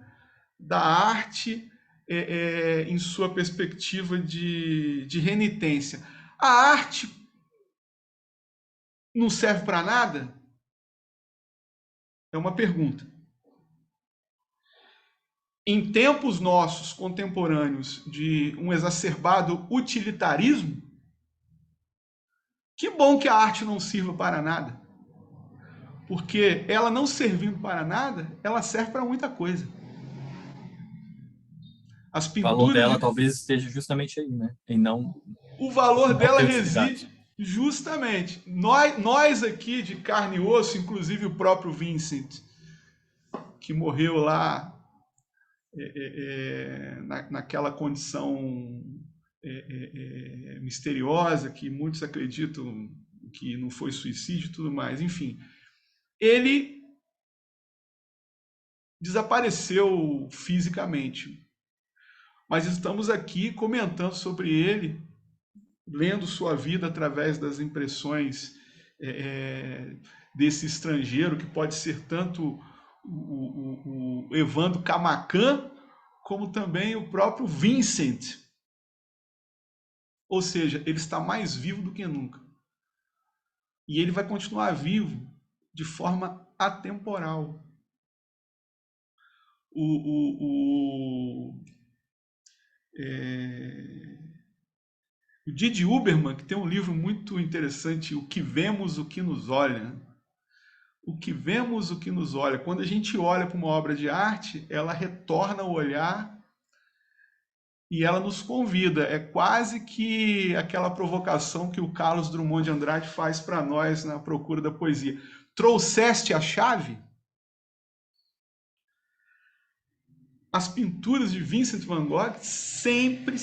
da arte em sua perspectiva de renitência. A arte não serve para nada? É uma pergunta. Em tempos nossos contemporâneos de um exacerbado utilitarismo, que bom que a arte não sirva para nada. Porque ela não servindo para nada, ela serve para muita coisa. As O valor pinturas dela talvez esteja justamente aí, né? E não o valor dela ter utilidade. reside justamente. Nós aqui de carne e osso, inclusive o próprio Vincent, que morreu lá naquela condição misteriosa, que muitos acreditam que não foi suicídio e tudo mais, enfim. Ele desapareceu fisicamente. Mas estamos aqui comentando sobre ele, lendo sua vida através das impressões desse estrangeiro, que pode ser tanto o Evandro Camacan, como também o próprio Vincent. Ou seja, ele está mais vivo do que nunca. E ele vai continuar vivo de forma atemporal. O Didi Huberman, que tem um livro muito interessante, O que Vemos, o que Nos Olha. O que vemos, o que nos olha. Quando a gente olha para uma obra de arte, ela retorna o olhar e ela nos convida. É quase que aquela provocação que o Carlos Drummond de Andrade faz para nós na procura da poesia. Trouxeste a chave? As pinturas de Vincent van Gogh sempre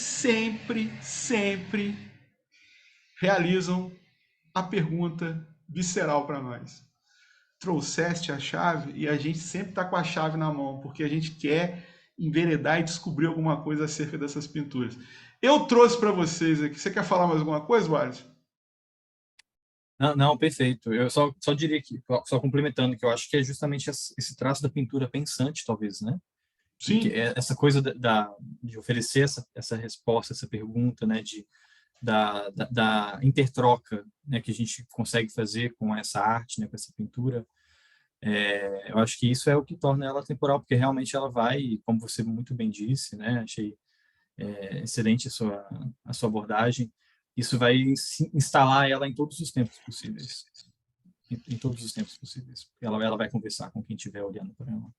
realizam a pergunta visceral para nós. Trouxeste a chave? E a gente sempre está com a chave na mão, porque a gente quer enveredar e descobrir alguma coisa acerca dessas pinturas. Eu trouxe para vocês aqui. Você quer falar mais alguma coisa, Wallace? Não, perfeito. Eu só diria que, só complementando, que eu acho que é justamente esse traço da pintura pensante, talvez, né? Sim. Que é essa coisa de oferecer essa resposta, essa pergunta, né? Da intertroca, né, que a gente consegue fazer com essa arte, né, com essa pintura. Eu acho que isso é o que torna ela temporal, porque realmente ela vai, como você muito bem disse, né, achei excelente a sua abordagem, isso vai instalar ela em todos os tempos possíveis. Em todos os tempos possíveis. Ela vai conversar com quem estiver olhando para ela.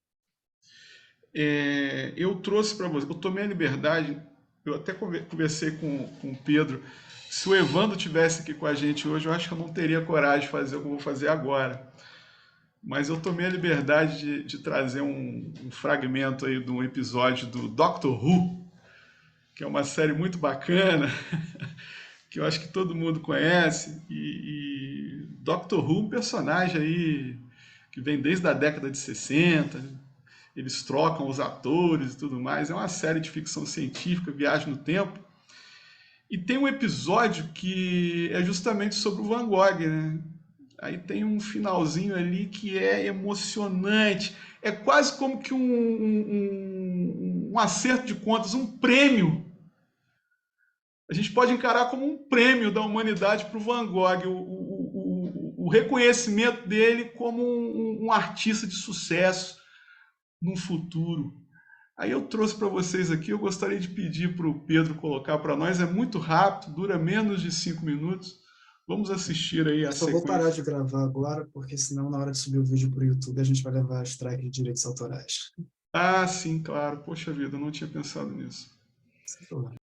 Eu trouxe para você, eu tomei a liberdade, eu até conversei com o Pedro, se o Evandro estivesse aqui com a gente hoje, eu acho que eu não teria coragem de fazer o que eu vou fazer agora. Mas eu tomei a liberdade de trazer um fragmento aí de um episódio do Doctor Who, que é uma série muito bacana, que eu acho que todo mundo conhece. E Doctor Who, um personagem aí que vem desde a década de 60, eles trocam os atores e tudo mais. É uma série de ficção científica, viagem no tempo. E tem um episódio que é justamente sobre o Van Gogh, né? Aí tem um finalzinho ali que é emocionante. É quase como que um acerto de contas, um prêmio. A gente pode encarar como um prêmio da humanidade para o Van Gogh, o reconhecimento dele como um artista de sucesso, num futuro. Aí eu trouxe para vocês aqui, eu gostaria de pedir para o Pedro colocar para nós, é muito rápido, dura menos de 5 minutos. Vamos assistir aí a Só vou parar sequência. de gravar agora, porque senão na hora de subir o vídeo para o YouTube a gente vai levar strike de direitos autorais. Ah, sim, claro. Poxa vida, eu não tinha pensado nisso. Sem problema.